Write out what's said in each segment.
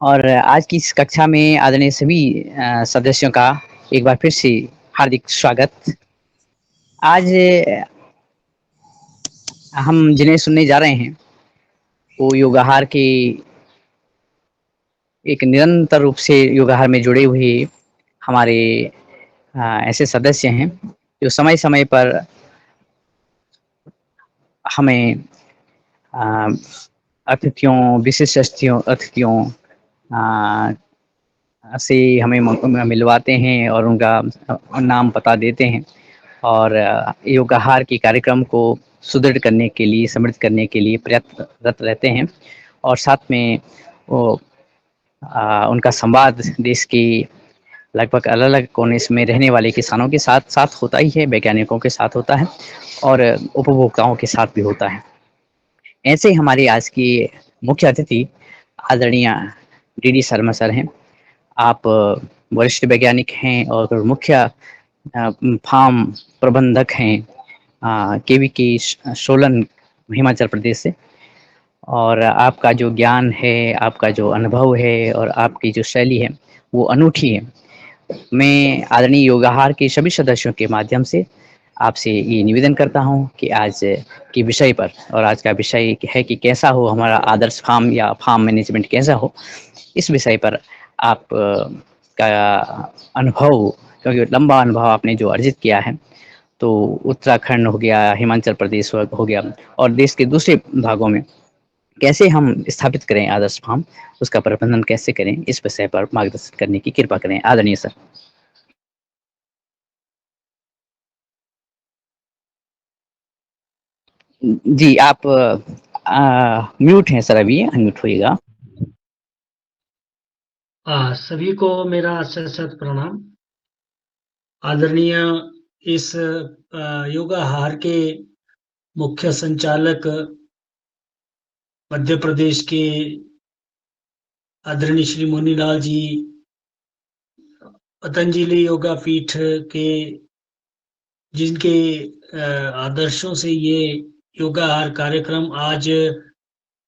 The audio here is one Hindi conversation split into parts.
और आज की इस कक्षा में आदरणीय सभी सदस्यों का एक बार फिर से हार्दिक स्वागत। आज हम जिन्हें सुनने जा रहे हैं, वो योगाहार के एक निरंतर रूप से योगाहार में जुड़े हुए हमारे ऐसे सदस्य हैं, जो समय-समय पर हमें अ, अतिथियों, विशिष्ट अतिथियों अ, से हमें मिलवाते हैं और उनका नाम पता देते हैं और योगाहार के कार्यक्रम को सुदृढ़ करने के लिए, समृद्ध करने के लिए प्रयत्नरत रहते हैं और साथ में वो उनका संवाद देश के लगभग अलग-अलग कोने में रहने वाले किसानों के साथ-साथ होता ही है, वैज्ञानिकों के साथ होता है और उपभोक्ताओं के साथ भी होता है। ऐसे ही हमारे आज की मुख्य अतिथि आदरणीय डीडी शर्मा सर हैं। आप वरिष्ठ वैज्ञानिक हैं और मुख्य फार्म प्रबंधक हैं केवीके सोलन हिमाचल प्रदेश से और आपका जो ज्ञान है, आपका जो अनुभव है और आपकी जो शैली है, वो अनूठी है। मैं आदरणीय योगाहार के सभी सदस्यों के माध्यम से आपसे ये निवेदन करता हूँ कि आज के विषय पर और आज का विषय है कि कैसा हो हमारा आदर्श फार्म या फार्म मैनेजमेंट कैसा हो, इस विषय पर आप का अनुभव क्योंकि लंबा अनुभव आपने जो अर्जित किया है, तो उत्तराखंड हो गया, हिमाचल प्रदेश हो गया और देश के दूसरे भागों में कैसे हम स्थापित करें आदर्श फार्म, उसका प्रबंधन कैसे करें, इस विषय पर मार्गदर्शन करने की कृपा करें। आदरणीय सर। जी, आप म्यूट हैं सर अभी, अनम्यूट होइएगा। सभी को मेरा सत प्रणाम। आदरणीय इस योगाहार के मुख्य संचालक मध्य प्रदेश के आदरणीय श्री मुनीलाल जी, पतंजलि योगा पीठ के जिनके आदर्शों से ये योगाहार कार्यक्रम आज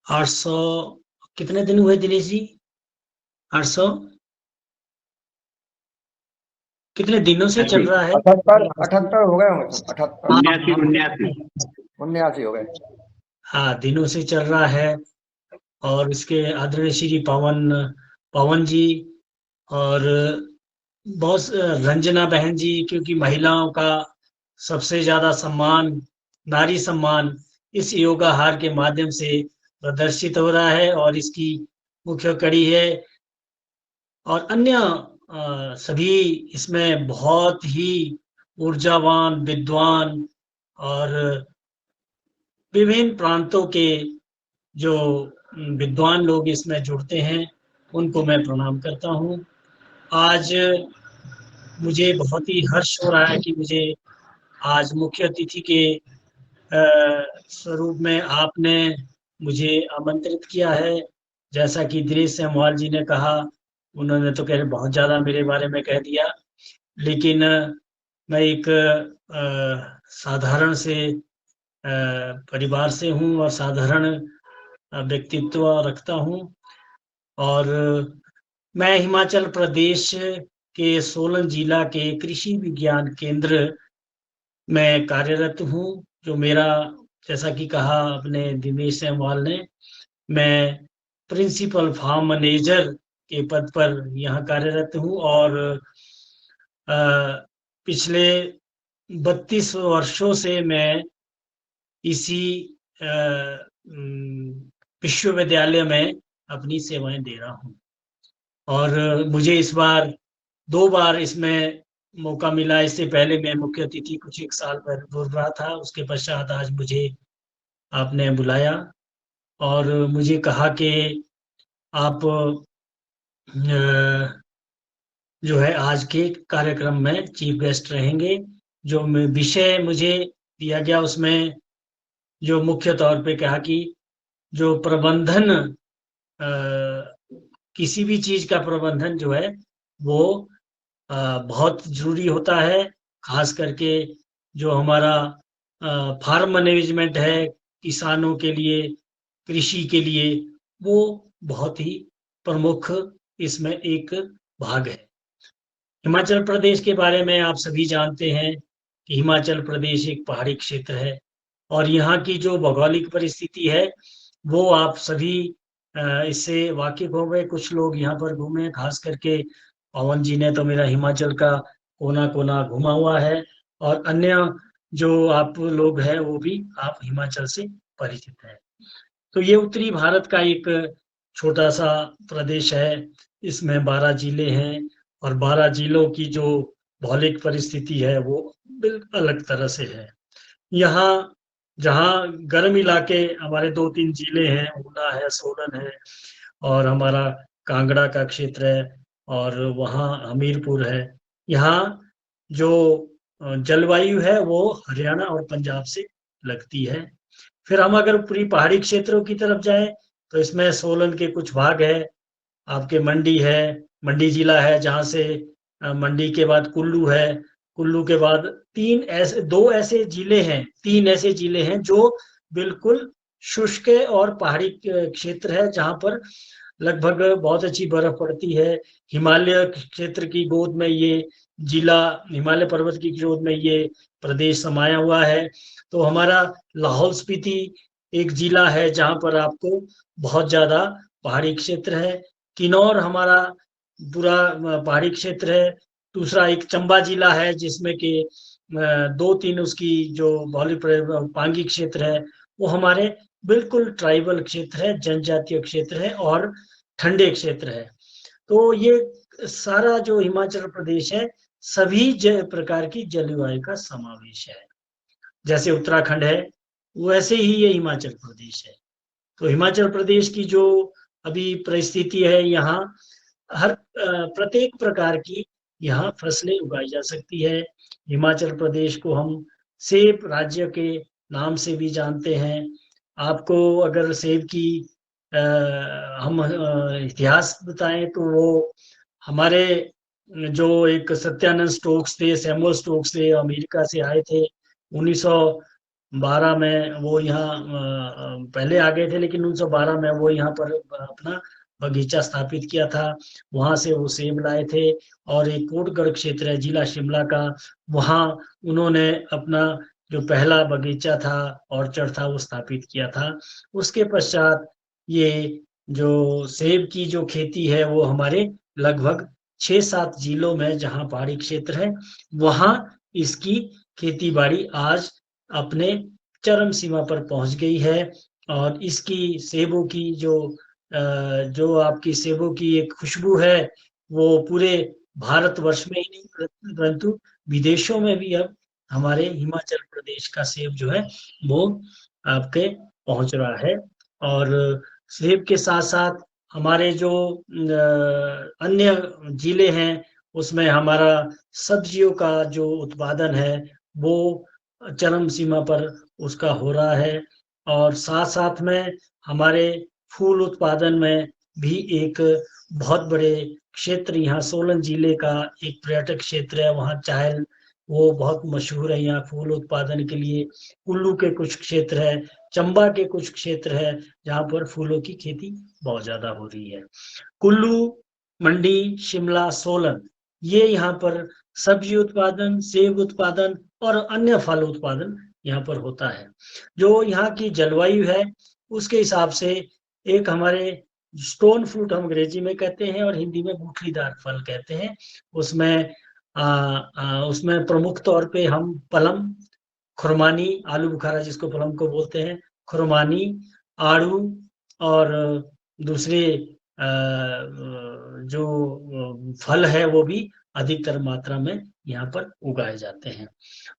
800 कितने दिन हुए दिनेश जी? 800 कितने दिनों से चल रहा है? 78 हो गए होंगे सर, 78 79 हो गए। हाँ, दिनों से चल रहा है और इसके आदरणीय श्री पवन जी और बहुत रंजना बहन जी, क्योंकि महिलाओं का सबसे ज़्यादा सम्मान, नारी सम्मान इस योगाहार के माध्यम से प्रदर्शित हो रहा है और इसकी मुख्य कड़ी है और अन्य सभी इसमें बहुत ही ऊर्जावान, विद्वान और विभिन्न प्रांतों के जो विद्वान लोग इसमें जुड़ते हैं, उनको मैं प्रणाम करता हूँ। आज मुझे बहुत ही हर्ष हो रहा है कि मुझे आज मुख्य अतिथि के स्वरूप में आपने मुझे आमंत्रित किया है। जैसा कि दिनेश सेमवाल जी ने कहा, उन्होंने तो कह बहुत ज़्यादा मेरे बारे में कह दिया, लेकिन मैं एक साधारण से परिवार से हूँ और साधारण व्यक्तित्व रखता हूँ और मैं हिमाचल प्रदेश के सोलन जिला के कृषि विज्ञान केंद्र में कार्यरत हूँ, जो मेरा जैसा कि कहा अपने दिनेश सेमवाल ने, मैं प्रिंसिपल फार्म मैनेजर के पद पर यहाँ कार्यरत हूँ और पिछले 32 वर्षों से मैं इसी विश्वविद्यालय में अपनी सेवाएं दे रहा हूँ और मुझे इस बार 2 बार इसमें मौका मिला। इससे पहले मैं मुख्य अतिथि कुछ 1 साल पूर्व रहा था, उसके पश्चात आज मुझे आपने बुलाया और मुझे कहा कि आप जो है आज के कार्यक्रम में चीफ गेस्ट रहेंगे। जो विषय मुझे दिया गया उसमें जो मुख्य तौर पे कहा कि जो प्रबंधन किसी भी चीज़ का प्रबंधन जो है वो बहुत ज़रूरी होता है, ख़ास करके जो हमारा फार्म मैनेजमेंट है किसानों के लिए, कृषि के लिए, वो बहुत ही प्रमुख इसमें एक भाग है। हिमाचल प्रदेश के बारे में आप सभी जानते हैं कि हिमाचल प्रदेश एक पहाड़ी क्षेत्र है और यहाँ की जो भौगोलिक परिस्थिति है वो आप सभी इससे वाकिफ हो गए। कुछ लोग यहाँ पर घूमे, खास करके पवन जी ने तो मेरा हिमाचल का कोना कोना घुमा हुआ है, और अन्य जो आप लोग हैं वो भी आप हिमाचल से परिचित हैं। तो ये उत्तरी भारत का एक छोटा सा प्रदेश है, इसमें 12 जिले हैं और 12 जिलों की जो भौगोलिक परिस्थिति है वो बिल्कुल अलग तरह से है। यहाँ जहाँ गर्म इलाके हमारे 2-3 जिले हैं, ऊना है, सोलन है और हमारा कांगड़ा का क्षेत्र है और वहाँ हमीरपुर है। यहाँ जो जलवायु है वो हरियाणा और पंजाब से लगती है। फिर हम अगर पूरी पहाड़ी क्षेत्रों की तरफ जाएं तो इसमें सोलन के कुछ भाग है, आपके मंडी है, मंडी जिला है जहाँ से मंडी के बाद कुल्लू है, कुल्लू के बाद तीन ऐसे जिले हैं जो बिल्कुल शुष्क और पहाड़ी क्षेत्र है, जहाँ पर लगभग बहुत अच्छी बर्फ पड़ती है। हिमालय क्षेत्र की गोद में ये जिला, हिमालय पर्वत की गोद में ये प्रदेश समाया हुआ है। तो हमारा लाहौल स्पीति एक जिला है जहाँ पर आपको बहुत ज्यादा पहाड़ी क्षेत्र है। किन्नौर हमारा पूरा पहाड़ी क्षेत्र है। दूसरा एक चंबा जिला है जिसमें कि 2-3 उसकी जो भौगोलिक पांगी क्षेत्र है वो हमारे बिल्कुल ट्राइबल क्षेत्र है, जनजातीय क्षेत्र है और ठंडे क्षेत्र है। तो ये सारा जो हिमाचल प्रदेश है सभी प्रकार की जलवायु का समावेश है। जैसे उत्तराखंड है वैसे ही ये हिमाचल प्रदेश है। तो हिमाचल प्रदेश की जो अभी परिस्थिति है, यहाँ हर प्रत्येक प्रकार की यहाँ फसलें उगाई जा सकती है। हिमाचल प्रदेश को हम सेब राज्य के नाम से भी जानते हैं। आपको अगर सेब की हम इतिहास बताएं तो वो हमारे जो एक सत्यानंद स्टोक्स थे, सैमुअल स्टोक्स थे, अमेरिका से आए थे 1912 में। वो यहाँ पहले आ गए थे लेकिन 1912 में वो यहाँ पर अपना बगीचा स्थापित किया था। वहां से वो सेब लाए थे और एक कोटगढ़ क्षेत्र है जिला शिमला का, वहां उन्होंने अपना जो पहला बगीचा था, ऑर्चर्ड था, वो स्थापित किया था। उसके पश्चात ये जो सेब की जो खेती है वो हमारे लगभग 6-7 जिलों में, जहां पहाड़ी क्षेत्र है, वहां इसकी खेती बाड़ी आज अपने चरम सीमा पर पहुंच गई है। और इसकी सेबों की जो आपकी सेबों की एक खुशबू है वो पूरे भारतवर्ष में ही नहीं परंतु विदेशों में भी अब हमारे हिमाचल प्रदेश का सेब जो है वो आपके पहुंच रहा है। और सेब के साथ साथ हमारे जो अन्य जिले हैं उसमें हमारा सब्जियों का जो उत्पादन है वो चरम सीमा पर उसका हो रहा है। और साथ साथ में हमारे फूल उत्पादन में भी एक बहुत बड़े क्षेत्र, यहाँ सोलन जिले का एक पर्यटक क्षेत्र है, वहाँ चाहल वो बहुत मशहूर है यहाँ फूल उत्पादन के लिए। कुल्लू के कुछ क्षेत्र है, चंबा के कुछ क्षेत्र है जहाँ पर फूलों की खेती बहुत ज्यादा हो रही है। कुल्लू, मंडी, शिमला, सोलन, ये यहाँ पर सब्जी उत्पादन, सेब उत्पादन और अन्य फल उत्पादन यहाँ पर होता है। जो यहाँ की जलवायु है उसके हिसाब से एक हमारे स्टोन फ्रूट हम अंग्रेजी में कहते हैं और हिंदी में गुठलीदार फल कहते हैं, उसमें उसमें प्रमुख तौर पे हम पलम, खुरमानी, आलू बुखारा जिसको पलम को बोलते हैं, खुरमानी, आड़ू और दूसरे जो फल है वो भी अधिकतर मात्रा में यहाँ पर उगाए जाते हैं।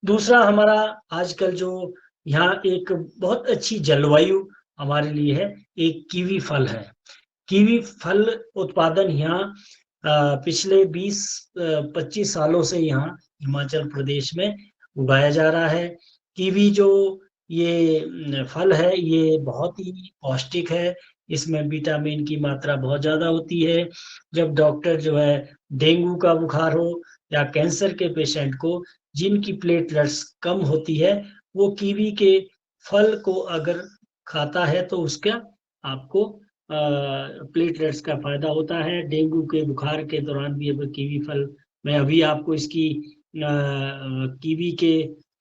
दूसरा हमारा आजकल जो यहाँ एक बहुत अच्छी जलवायु हमारे लिए है, एक कीवी फल है। कीवी फल उत्पादन यहाँ पिछले 20-25 सालों से यहाँ हिमाचल प्रदेश में उगाया जा रहा है। कीवी जो ये फल है ये बहुत ही पौष्टिक है, इसमें विटामिन की मात्रा बहुत ज्यादा होती है। जब डॉक्टर जो है डेंगू का बुखार हो या कैंसर के पेशेंट को जिनकी प्लेटलेट्स कम होती है, वो कीवी के फल को अगर खाता है तो उसका आपको प्लेटलेट्स का फायदा होता है। डेंगू के बुखार के दौरान भी अब कीवी फल, मैं अभी आपको इसकी कीवी के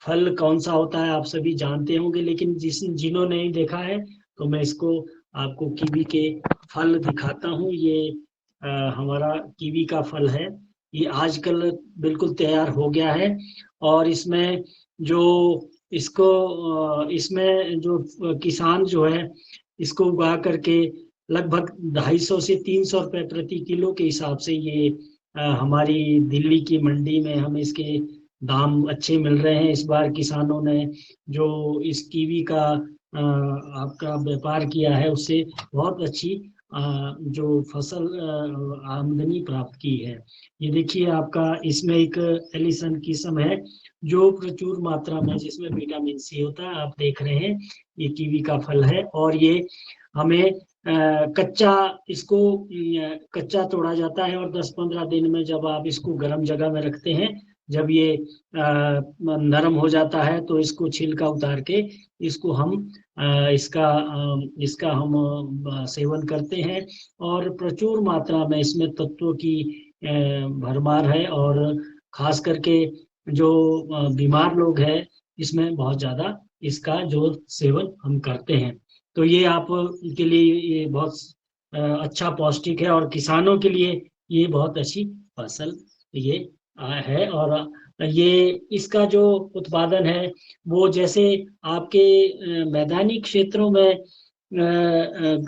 फल कौन सा होता है आप सभी जानते होंगे, लेकिन जिन्होंने नहीं देखा है तो मैं इसको आपको कीवी के फल दिखाता हूँ। ये हमारा कीवी का फल है, ये आजकल बिल्कुल तैयार हो गया है। और इसमें जो इसमें जो किसान जो है इसको उगा करके लगभग 250 से 300 रुपए प्रति किलो के हिसाब से ये हमारी दिल्ली की मंडी में हमें इसके दाम अच्छे मिल रहे हैं। इस बार किसानों ने जो इस कीवी का आपका व्यापार किया है उससे बहुत अच्छी जो फसल आमदनी प्राप्त की है। ये देखिए आपका इसमें एक एलिसन किस्म है जो प्रचुर मात्रा में जिसमें विटामिन सी होता है, आप देख रहे हैं ये कीवी का फल है। और ये हमें कच्चा इसको कच्चा तोड़ा जाता है और 10-15 दिन में जब आप इसको गर्म जगह में रखते हैं, जब ये नरम हो जाता है तो इसको छिलका उतार के इसको हम इसका हम सेवन करते हैं। और प्रचुर मात्रा में इसमें तत्वों की भरमार है और खास करके जो बीमार लोग हैं इसमें बहुत ज्यादा इसका जो सेवन हम करते हैं। तो ये आप के लिए ये बहुत अच्छा पौष्टिक है और किसानों के लिए ये बहुत अच्छी फसल ये है। और ये इसका जो उत्पादन है वो जैसे आपके मैदानी क्षेत्रों में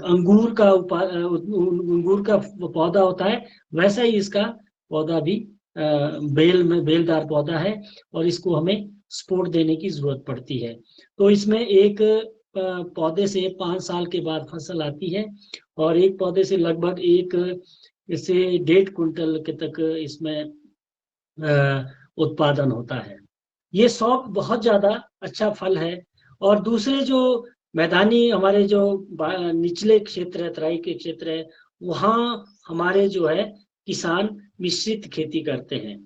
अंगूर का पौधा होता है, वैसा ही इसका पौधा भी बेलदार पौधा है और इसको हमें सपोर्ट देने की जरूरत पड़ती है। तो इसमें एक पौधे से 5 साल के बाद फसल आती है और एक पौधे से लगभग 1 से 1.5 कुंटल के तक इसमें उत्पादन होता है। ये सौंफ बहुत ज्यादा अच्छा फल है। और दूसरे जो मैदानी हमारे जो निचले क्षेत्र है, तराई के क्षेत्र है, वहाँ हमारे जो है किसान मिश्रित खेती करते हैं।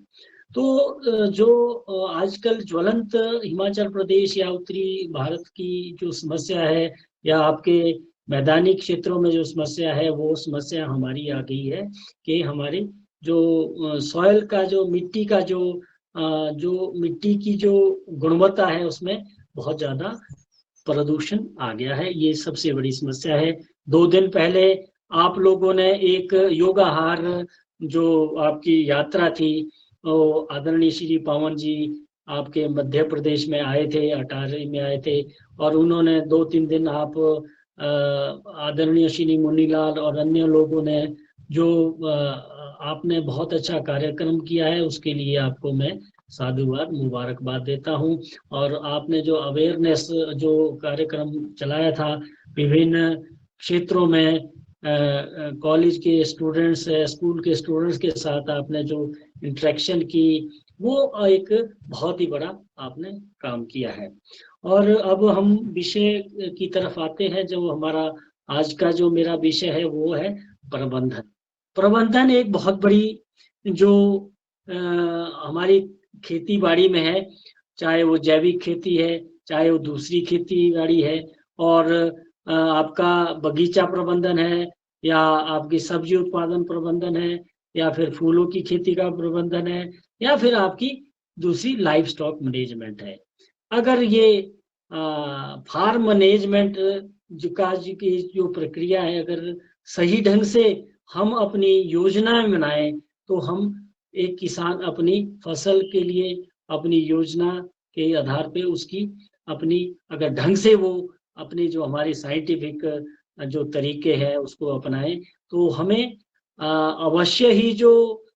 तो जो आजकल ज्वलंत हिमाचल प्रदेश या उत्तरी भारत की जो समस्या है या आपके मैदानी क्षेत्रों में जो समस्या है, वो समस्या हमारी आ गई है कि हमारे जो सॉइल का जो मिट्टी का जो मिट्टी की जो गुणवत्ता है उसमें बहुत ज्यादा प्रदूषण आ गया है। ये सबसे बड़ी समस्या है। 2 दिन पहले आप लोगों ने एक योगाहार जो आपकी यात्रा थी, तो आदरणीय श्री पावन जी आपके मध्य प्रदेश में आए थे, अटारी में आए थे और उन्होंने 2-3 दिन आप आदरणीय श्री मुनीलाल और अन्य लोगों ने जो आपने बहुत अच्छा कार्यक्रम किया है उसके लिए आपको मैं साधुवाद मुबारकबाद देता हूं। और आपने जो अवेयरनेस जो कार्यक्रम चलाया था विभिन्न क्षेत्रों में कॉलेज के स्टूडेंट्स स्कूल के स्टूडेंट्स के साथ आपने जो इंटरेक्शन की, वो एक बहुत ही बड़ा आपने काम किया है। और अब हम विषय की तरफ आते हैं। जो हमारा आज का जो मेरा विषय है वो है प्रबंधन। प्रबंधन एक बहुत बड़ी जो हमारी खेती बाड़ी में है, चाहे वो जैविक खेती है, चाहे वो दूसरी खेती बाड़ी है, और आपका बगीचा प्रबंधन है, या आपकी सब्जी उत्पादन प्रबंधन है, या फिर फूलों की खेती का प्रबंधन है, या फिर आपकी दूसरी लाइफ स्टॉक मैनेजमेंट है। अगर ये फार्म मैनेजमेंट की जो प्रक्रिया है अगर सही ढंग से हम अपनी योजनाएं बनाएं तो हम एक किसान अपनी फसल के लिए अपनी योजना के आधार पे उसकी अपनी अगर ढंग से वो अपनी जो हमारी साइंटिफिक जो तरीके हैं उसको अपनाएं तो हमें अवश्य ही जो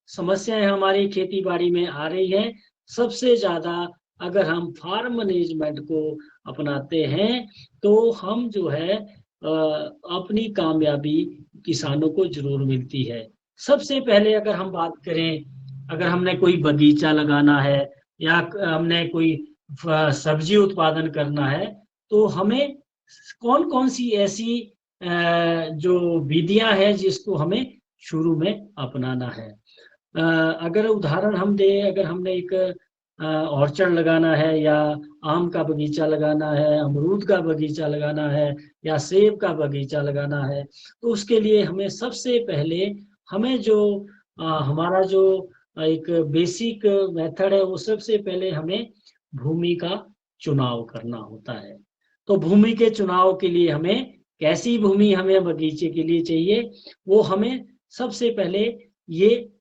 समस्याएं हमारी खेती बाड़ी में आ रही है, सबसे ज्यादा अगर हम फार्म मैनेजमेंट को अपनाते हैं तो हम जो है अपनी कामयाबी किसानों को जरूर मिलती है। सबसे पहले अगर हम बात करें, अगर हमने कोई बगीचा लगाना है या हमने कोई सब्जी उत्पादन करना है तो हमें कौन कौन सी ऐसी जो विधियां हैं जिसको हमें शुरू में अपनाना है। अगर उदाहरण हम दें, अगर हमने एक ऑर्चर्ड लगाना है, या आम का बगीचा लगाना है, अमरूद का बगीचा लगाना है, या सेब का बगीचा लगाना है, तो उसके लिए हमें सबसे पहले हमें जो हमारा जो एक बेसिक मेथड है, वो सबसे पहले हमें भूमि का चुनाव करना होता है। तो भूमि के चुनाव के लिए हमें कैसी भूमि हमें बगीचे के लिए चाहिए, वो हमें सबसे पहले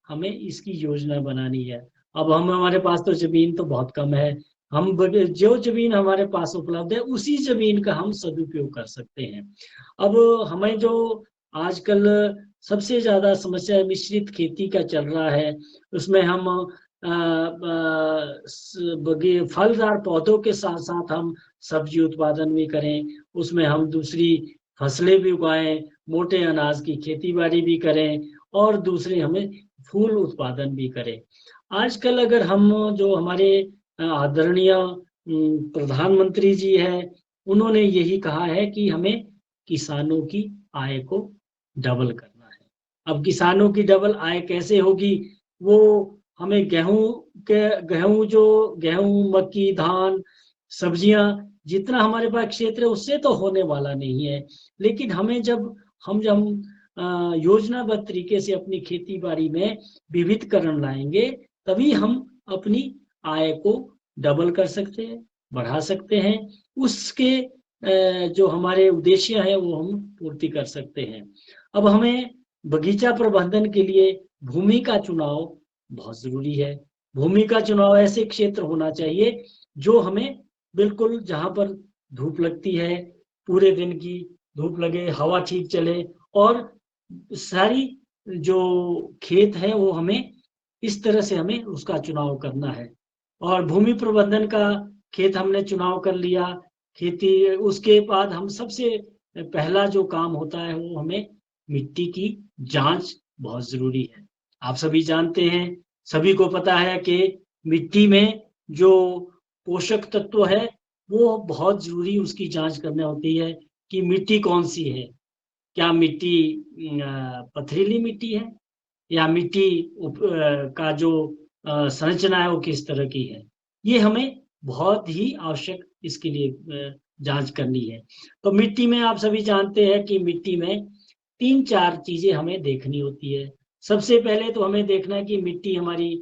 हमें इसकी योजना बनानी है। अब हमारे पास तो जमीन तो बहुत कम है, हम जो जमीन हमारे पास उपलब्ध है उसी जमीन का हम सदुपयोग कर सकते हैं। अब हमें जो आजकल सबसे ज्यादा समस्या मिश्रित खेती का चल रहा है, उसमें हम फलदार पौधों के साथ साथ हम सब्जी उत्पादन भी करें, उसमें हम दूसरी फसलें भी उगाएं, मोटे अनाज की खेती बाड़ी भी करें, और दूसरे हमें फूल उत्पादन भी करें। आजकल अगर हम जो हमारे आदरणीय प्रधानमंत्री जी हैं, उन्होंने यही कहा है कि हमें किसानों की आय को डबल करना है। अब किसानों की डबल आय कैसे होगी, वो हमें गेहूं, मक्की, धान, सब्जियां, जितना हमारे पास क्षेत्र है उससे तो होने वाला नहीं है। लेकिन हमें जब हम योजनाबद्ध तरीके से अपनी खेती बाड़ी में विविधकरण लाएंगे, तभी हम अपनी आय को डबल कर सकते हैं, बढ़ा सकते हैं। उसके जो हमारे उद्देश्य है वो हम पूर्ति कर सकते हैं। अब हमें बगीचा प्रबंधन के लिए भूमि का चुनाव बहुत जरूरी है। भूमि का चुनाव ऐसे क्षेत्र होना चाहिए जो हमें बिल्कुल, जहां पर धूप लगती है, पूरे दिन की धूप लगे, हवा ठीक चले, और सारी जो खेत है वो हमें इस तरह से हमें उसका चुनाव करना है। और भूमि प्रबंधन का खेत हमने चुनाव कर लिया, खेती, उसके बाद हम सबसे पहला जो काम होता है वो हमें मिट्टी की जांच बहुत जरूरी है। आप सभी जानते हैं, सभी को पता है कि मिट्टी में जो पोषक तत्व है वो बहुत जरूरी उसकी जांच करनी होती है कि मिट्टी कौन सी है। क्या मिट्टी पथरीली मिट्टी है, या मिट्टी का जो संरचना है वो किस तरह की है। ये हमें बहुत ही आवश्यक इसके लिए जांच करनी है। तो मिट्टी में आप सभी जानते हैं कि मिट्टी में 3-4 चीजें हमें देखनी होती है। सबसे पहले तो हमें देखना है कि मिट्टी हमारी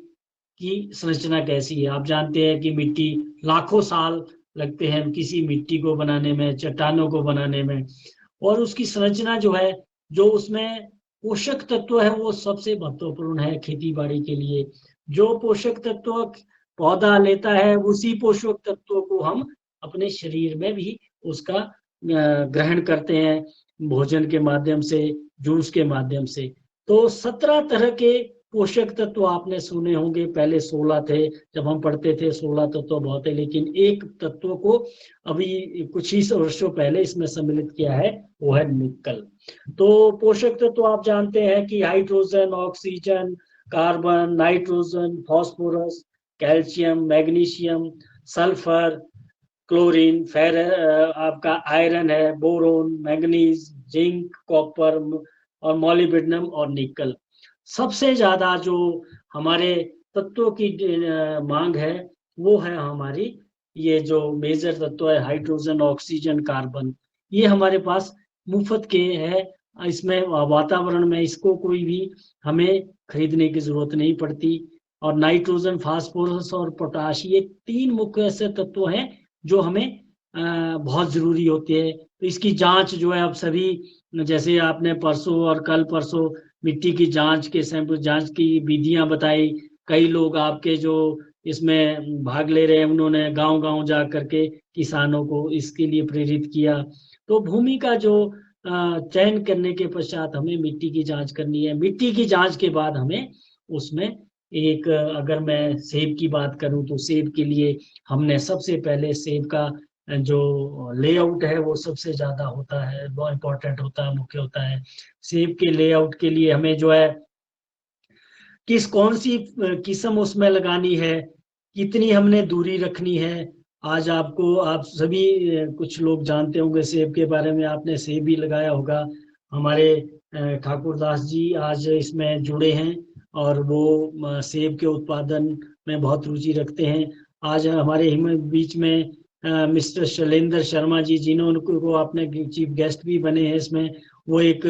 की संरचना कैसी है। आप जानते हैं कि मिट्टी लाखों साल लगते हैं किसी मिट्टी को बनाने में, चट्टानों को बनाने में, और उसकी संरचना जो है, जो उसमें पोषक तत्व है, वो सबसे महत्वपूर्ण है खेती बाड़ी के लिए। जो पोषक तत्व पौधा लेता है उसी पोषक तत्व को हम अपने शरीर में भी उसका ग्रहण करते हैं, भोजन के माध्यम से, जूस के माध्यम से। तो 17 तरह के पोषक तत्व आपने सुने होंगे, पहले 16 थे, जब हम पढ़ते थे 16 तत्व बहुत है, लेकिन एक तत्व को अभी कुछ ही वर्षों पहले इसमें सम्मिलित किया है, वो है निकल। तो पोषक तत्व आप जानते हैं कि hydrogen, oxygen, carbon, nitrogen, phosphorus, calcium, magnesium, sulphur, chlorine, आपका आयरन है, बोरोन, मैग्नीज, जिंक, कॉपर और मॉलिब्डेनम और निकल। सबसे ज्यादा जो हमारे तत्वों की मांग है वो है हमारी ये जो मेजर तत्व है हाइड्रोजन, ऑक्सीजन, कार्बन। ये हमारे पास मुफ्त के है, इसमें वातावरण में इसको कोई भी हमें खरीदने की जरूरत नहीं पड़ती। और नाइट्रोजन, फास्फोरस और पोटाश, ये 3 मुख्य ऐसे तत्व हैं जो हमें बहुत जरूरी होते हैं। तो इसकी जांच जो है, अब सभी, जैसे आपने परसों और कल परसों मिट्टी की जांच के सैंपल जांच की विधियां बताई, कई लोग आपके जो इसमें भाग ले रहे हैं उन्होंने गांव-गांव जा करके किसानों को इसके लिए प्रेरित किया। तो भूमि का जो चयन करने के पश्चात हमें मिट्टी की जांच करनी है। मिट्टी की जांच के बाद हमें उसमें एक, अगर मैं सेब की बात करूं तो सेब के लिए हमने सबसे पहले सेब का जो लेआउट है वो सबसे ज्यादा होता है, बहुत इंपॉर्टेंट होता है, मुख्य होता है। सेब के लेआउट के लिए हमें जो है कौन सी किस्म उसमें लगानी है, कितनी हमने दूरी रखनी है। आज आप सभी कुछ लोग जानते होंगे सेब के बारे में, आपने सेब भी लगाया होगा। हमारे ठाकुर दास जी आज इसमें जुड़े हैं और वो सेब के उत्पादन में बहुत रुचि रखते हैं। आज हमारे बीच में मिस्टर शैलेंद्र शर्मा जी, जिन्होंने आपने चीफ गेस्ट भी बने हैं इसमें, वो एक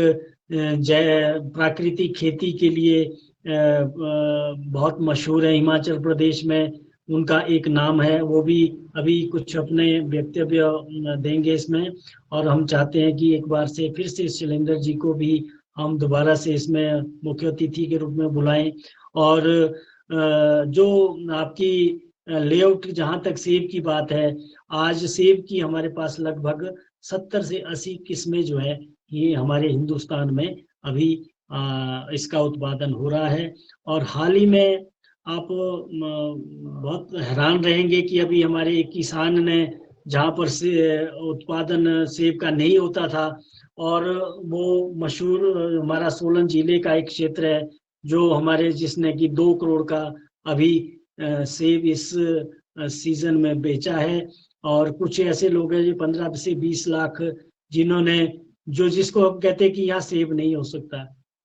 जय प्राकृतिक खेती के लिए बहुत मशहूर है हिमाचल प्रदेश में, उनका एक नाम है। वो भी अभी कुछ अपने वक्तव्य देंगे इसमें, और हम चाहते हैं कि एक बार से फिर से शैलेंद्र जी को भी हम दोबारा से इसमें मुख्य अतिथि के रूप में बुलाएं। और जो आपकी लेआउट, जहां तक सेब की बात है, आज सेब की हमारे पास लगभग 70 से 80 किस्में जो है ये हमारे हिंदुस्तान में अभी इसका उत्पादन हो रहा है। और हाल ही में आप बहुत हैरान रहेंगे कि अभी हमारे एक किसान ने, जहाँ पर से उत्पादन सेब का नहीं होता था, और वो मशहूर हमारा सोलन जिले का एक क्षेत्र है जो हमारे, जिसने कि 2 करोड़ का अभी सेब इस सीजन में बेचा है। और कुछ ऐसे लोग हैं जो 15 से 20 लाख, जिन्होंने, जो जिसको हम कहते हैं कि यहाँ सेब नहीं हो सकता।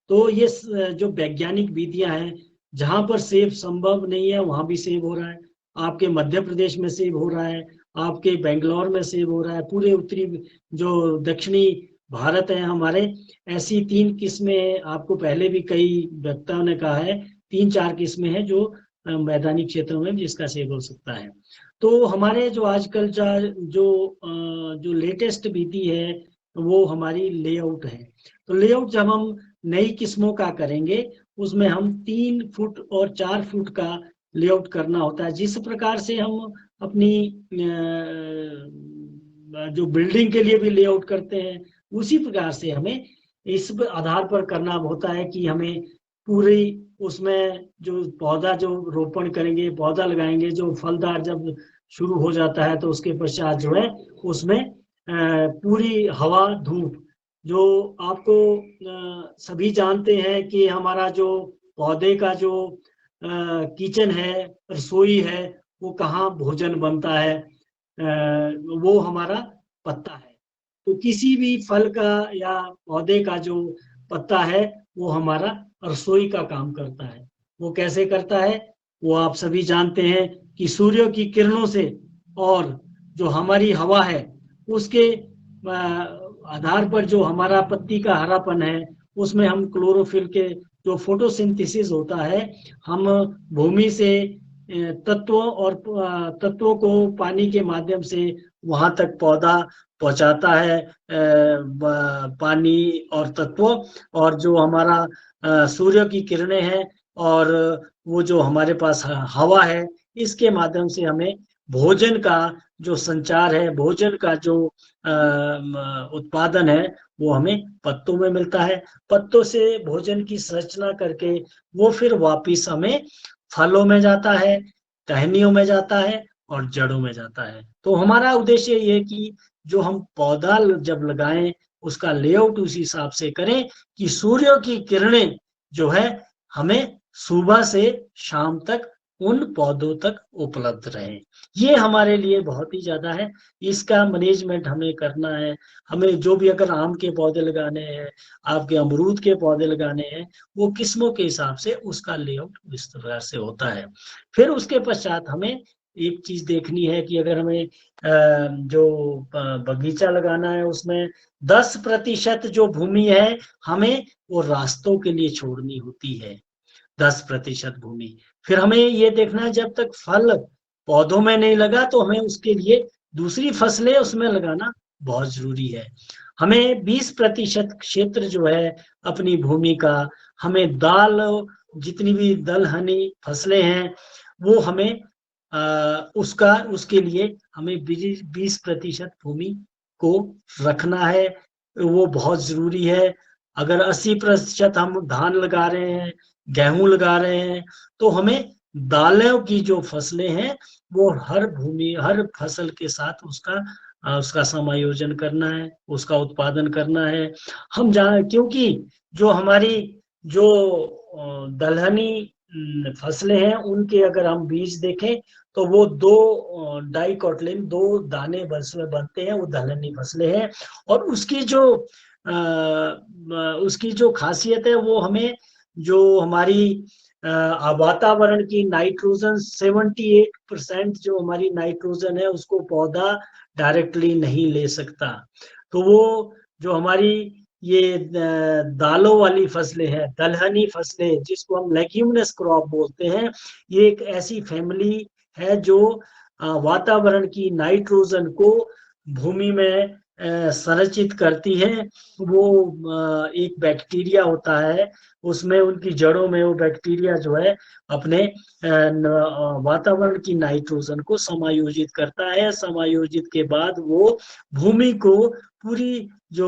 तो ये जो वैज्ञानिक विधियां हैं, जहां पर सेब संभव नहीं है वहां भी सेब हो रहा है। आपके मध्य प्रदेश में सेब हो रहा है, आपके बेंगलोर में सेब हो रहा है, पूरे उत्तरी जो दक्षिणी भारत है हमारे, ऐसी 3 किस्में आपको पहले भी कई वक्ताओं ने कहा है, 3-4 किस्में हैं जो मैदानी क्षेत्रों में जिसका सेब हो सकता है। तो हमारे जो आजकल जो लेटेस्ट विधि है वो हमारी लेआउट है। तो लेआउट जब हम नई किस्मों का करेंगे, उसमें हम 3 फुट और 4 फुट का लेआउट करना होता है। जिस प्रकार से हम अपनी जो बिल्डिंग के लिए भी लेआउट करते हैं, उसी प्रकार से हमें इस आधार पर करना होता है कि हमें पूरी उसमें जो पौधा जो रोपण करेंगे, पौधा लगाएंगे, जो फलदार जब शुरू हो जाता है तो उसके पश्चात जो है उसमें पूरी हवा धूप, जो आपको सभी जानते हैं कि हमारा जो पौधे का जो किचन है, रसोई है, वो कहाँ भोजन बनता है, वो हमारा पत्ता है। तो किसी भी फल का या पौधे का जो पत्ता है वो हमारा रसोई का काम करता है। वो कैसे करता है, वो आप सभी जानते हैं कि सूर्य की किरणों से और जो हमारी हवा है उसके आधार पर जो हमारा पत्ती का हरापन है, उसमें हम क्लोरोफिल के जो फोटोसिंथेसिस होता है, हम भूमि से तत्वों को पानी के माध्यम से वहां तक पौधा पहुंचाता है, पानी और तत्व, और जो हमारा सूर्य की किरणें हैं और वो जो हमारे पास हवा है, इसके माध्यम से हमें भोजन का जो संचार है, भोजन का जो उत्पादन है, वो हमें पत्तों में मिलता है। पत्तों से भोजन की संरचना करके वो फिर वापिस हमें फलों में जाता है, टहनियों में जाता है और जड़ों में जाता है। तो हमारा उद्देश्य ये है कि जो हम पौधा जब लगाएं उसका लेआउट उस हिसाब से करें कि सूर्य की किरणें जो है हमें सुबह से शाम तक उन पौधों तक उपलब्ध रहे। ये हमारे लिए बहुत ही ज्यादा है, इसका मैनेजमेंट हमें करना है। हमें जो भी अगर आम के पौधे लगाने हैं, आपके अमरूद के पौधे लगाने हैं, वो किस्मों के हिसाब से उसका लेआउट इस तरह से होता है। फिर उसके पश्चात हमें एक चीज देखनी है कि अगर हमें जो बगीचा लगाना है उसमें 10% जो भूमि है हमें वो रास्तों के लिए छोड़नी होती है, 10% भूमि। फिर हमें ये देखना है जब तक फल पौधों में नहीं लगा तो हमें उसके लिए दूसरी फसलें उसमें लगाना बहुत जरूरी है। हमें 20% क्षेत्र जो है अपनी भूमि का, हमें दाल, जितनी भी दलहनी फसलें हैं वो हमें उसके लिए हमें 20% भूमि को रखना है, वो बहुत जरूरी है। अगर 80% हम धान लगा रहे हैं, गेहूं लगा रहे हैं, तो हमें दालों की जो फसलें हैं वो हर फसल के साथ उसका समायोजन करना है, उसका उत्पादन करना है। हम क्योंकि जो हमारी जो दलहनी फसलें हैं उनके अगर हम बीज देखें तो वो 2 डाइकोटिलिडोन 2 दाने में बनते हैं, वो दलहनी फसलें हैं। और उसकी जो खासियत है वो हमें जो हमारी वातावरण की नाइट्रोजन 78% जो हमारी नाइट्रोजन है उसको पौधा डायरेक्टली नहीं ले सकता। तो वो जो हमारी ये दालों वाली फसलें हैं, दलहनी फसलें जिसको हम लेग्यूमिनस क्रॉप बोलते हैं, ये एक ऐसी फैमिली है जो वातावरण की नाइट्रोजन को भूमि में संरचित करती है। वो एक बैक्टीरिया होता है, उसमें उनकी जड़ों में वो बैक्टीरिया जो है अपने वातावरण की नाइट्रोजन को समायोजित करता है। समायोजित के बाद वो भूमि को पूरी जो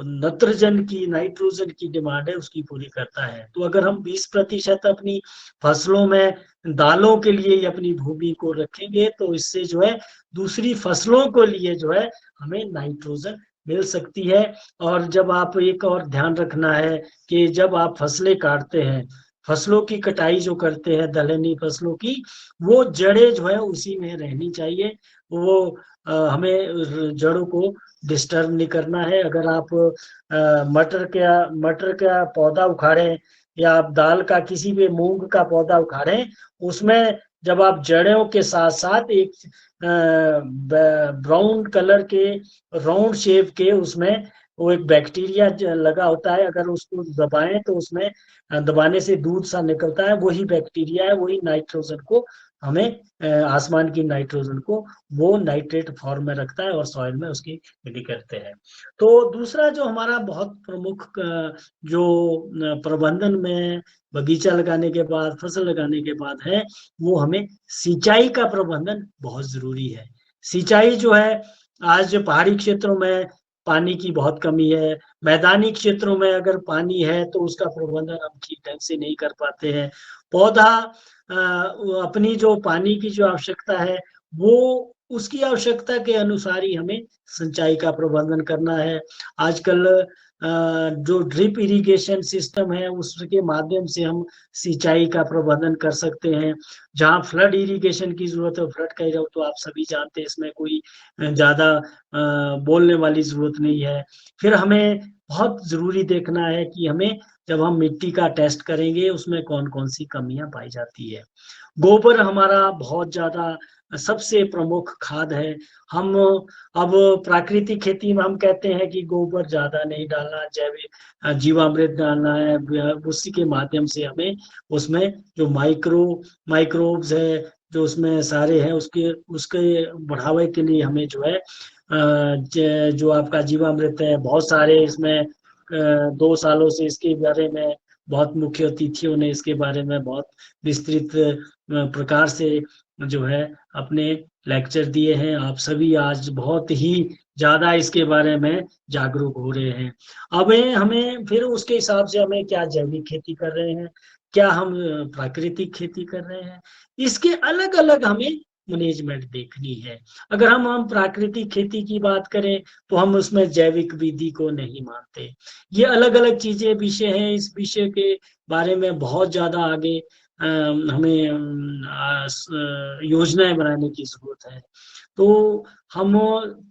नत्रजन की नाइट्रोजन की डिमांड है उसकी पूरी करता है। तो अगर हम 20% अपनी फसलों में दालों के लिए अपनी भूमि को रखेंगे तो इससे जो है दूसरी फसलों को लिए जो है हमें नाइट्रोजन मिल सकती है। और जब आप एक और ध्यान रखना है कि जब आप फसलें काटते हैं, फसलों की कटाई जो करते हैं दलहनी फसलों की, वो जड़ें जो है उसी में रहनी चाहिए। वो हमें जड़ों को डिस्टर्ब नहीं करना है। अगर आप मटर का पौधा उखाड़ें या आप दाल का किसी भी मूंग का पौधा उखाड़ें, उसमें जब आप जड़ों के साथ साथ एक ब्राउन कलर के राउंड शेप के उसमें वो एक बैक्टीरिया लगा होता है, अगर उसको दबाएं तो उसमें दबाने से दूध सा निकलता है, वही बैक्टीरिया है, वही नाइट्रोजन को हमें आसमान की नाइट्रोजन को वो नाइट्रेट फॉर्म में रखता है और सॉइल में उसकी खेती करते हैं। तो दूसरा जो हमारा बहुत प्रमुख जो प्रबंधन में बगीचा लगाने के बाद, फसल लगाने के बाद है, वो हमें सिंचाई का प्रबंधन बहुत जरूरी है। सिंचाई जो है, आज पहाड़ी क्षेत्रों में पानी की बहुत कमी है, मैदानी क्षेत्रों में अगर पानी है तो उसका प्रबंधन हम ठीक ढंग से नहीं कर पाते हैं। पौधा अपनी जो पानी की जो आवश्यकता है वो उसकी आवश्यकता के अनुसार ही हमें सिंचाई का प्रबंधन करना है। आजकल जो ड्रिप इरिगेशन सिस्टम है उसके माध्यम से हम सिंचाई का प्रबंधन कर सकते हैं। जहाँ फ्लड इरिगेशन की जरूरत है, फ्लड का जरूरत तो आप सभी जानते हैं, इसमें कोई ज्यादा बोलने वाली जरूरत नहीं है। फिर हमें बहुत जरूरी देखना है कि हमें जब हम मिट्टी का टेस्ट करेंगे उसमें कौन कौन सी कमियां पाई जाती है। गोबर हमारा बहुत ज्यादा सबसे प्रमुख खाद है। हम अब प्राकृतिक खेती में हम कहते हैं कि गोबर ज्यादा नहीं डालना, जैविक जीवामृत डालना है, उसी के माध्यम से हमें उसमें जो माइक्रोब्स है जो उसमें सारे हैं उसके उसके बढ़ावे के लिए हमें जो है जो आपका जीवामृत है, बहुत सारे इसमें 2 सालों से इसके बारे में बहुत मुख्य अतिथियों ने इसके बारे में बहुत विस्तृत प्रकार से जो है अपने लेक्चर दिए हैं। आप सभी आज बहुत ही ज्यादा इसके बारे में जागरूक हो रहे हैं। अब हमें फिर उसके हिसाब से हमें क्या जैविक खेती कर रहे हैं, क्या हम प्राकृतिक खेती कर रहे हैं, इसके अलग अलग हमें मैनेजमेंट देखनी है। अगर हम प्राकृतिक खेती की बात करें तो हम उसमें जैविक विधि को नहीं मानते। ये अलग अलग चीजें विषय हैं, इस विषय के बारे में बहुत ज्यादा आगे हमें योजनाएं बनाने की जरूरत है। तो हम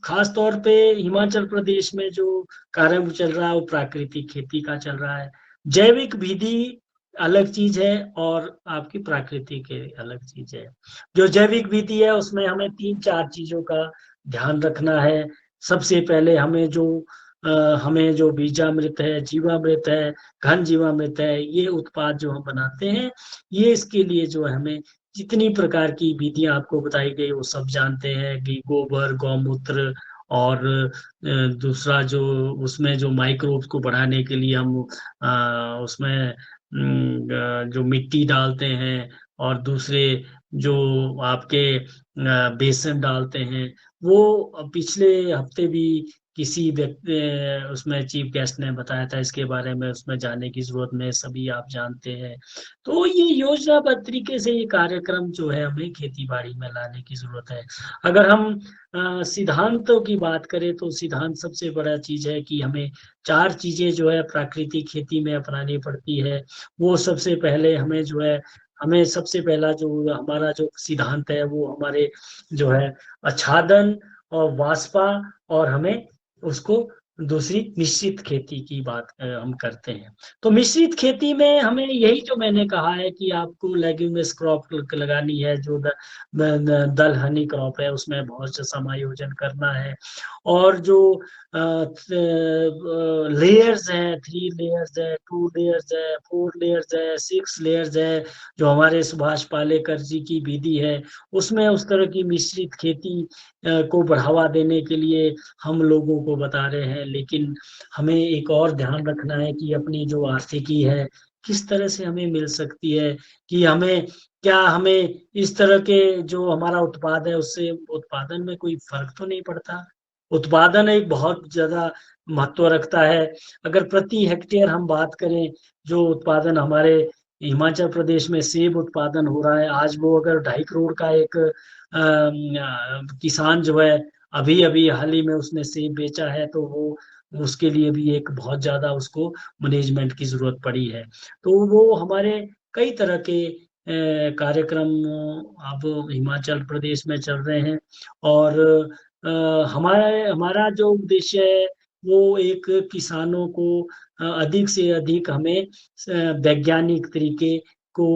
खास तौर पे हिमाचल प्रदेश में जो कार्य चल रहा है वो प्राकृतिक खेती का चल रहा है। जैविक विधि अलग चीज है और आपकी प्राकृतिक अलग चीज है। जो जैविक विधि है उसमें हमें 3-4 चीजों का ध्यान रखना है। सबसे पहले हमें जो बीजामृत है, जीवामृत है, घन जीवामृत है, ये उत्पाद जो हम बनाते हैं, ये इसके लिए जो है हमें जितनी प्रकार की विधियां आपको बताई गई वो सब जानते हैं कि गोबर, गौमूत्र और दूसरा जो उसमें जो माइक्रोब्स को बढ़ाने के लिए हम उसमें जो मिट्टी डालते हैं और दूसरे जो आपके बेसन डालते हैं, वो पिछले हफ्ते भी किसी व्यक्ति उसमें चीफ गेस्ट ने बताया था इसके बारे में, उसमें जाने की जरूरत में सभी आप जानते हैं। तो ये योजनाबद्ध तरीके से ये कार्यक्रम जो है हमें खेती बाड़ी में लाने की जरूरत है। अगर हम सिद्धांतों की बात करें तो सिद्धांत सबसे बड़ा चीज है कि हमें 4 चीजें जो है प्राकृतिक खेती में अपनानी पड़ती है। वो सबसे पहले हमें सबसे पहला जो हमारा जो सिद्धांत है वो हमारे जो है आच्छादन और वाष्पा और हमें उसको दूसरी मिश्रित खेती की बात हम करते हैं। तो मिश्रित खेती में हमें यही जो मैंने कहा है कि आपको लेग्यूमिनस क्रॉप लगानी है, जो दलहनी क्रॉप है उसमें बहुत से समायोजन करना है, और जो लेयर्स हैं, 3 लेयर्स है, 2 लेयर्स है, 4 लेयर्स है, 6 लेयर्स है, जो हमारे सुभाष पालेकर जी की विधि है, उसमें उस तरह की मिश्रित खेती को बढ़ावा देने के लिए हम लोगों को बता रहे हैं। लेकिन हमें एक और ध्यान रखना है कि अपनी जो आर्थिकी है किस तरह से हमें मिल सकती है, कि हमें इस तरह के जो हमारा उत्पाद है उससे उत्पादन में कोई फर्क तो नहीं पड़ता। उत्पादन एक बहुत ज्यादा महत्व रखता है। अगर प्रति हेक्टेयर हम बात करें, जो उत्पादन हमारे हिमाचल प्रदेश में सेब उत्पादन हो रहा है, आज वो अगर 2.5 करोड़ का एक किसान जो है, अभी अभी हाल ही में उसने सेब बेचा है, तो वो उसके लिए भी एक बहुत ज्यादा उसको मैनेजमेंट की जरूरत पड़ी है। तो वो हमारे कई तरह के कार्यक्रम अब हिमाचल प्रदेश में चल रहे हैं, और हमारा जो उद्देश्य है वो एक किसानों को अधिक से अधिक हमें वैज्ञानिक तरीके को,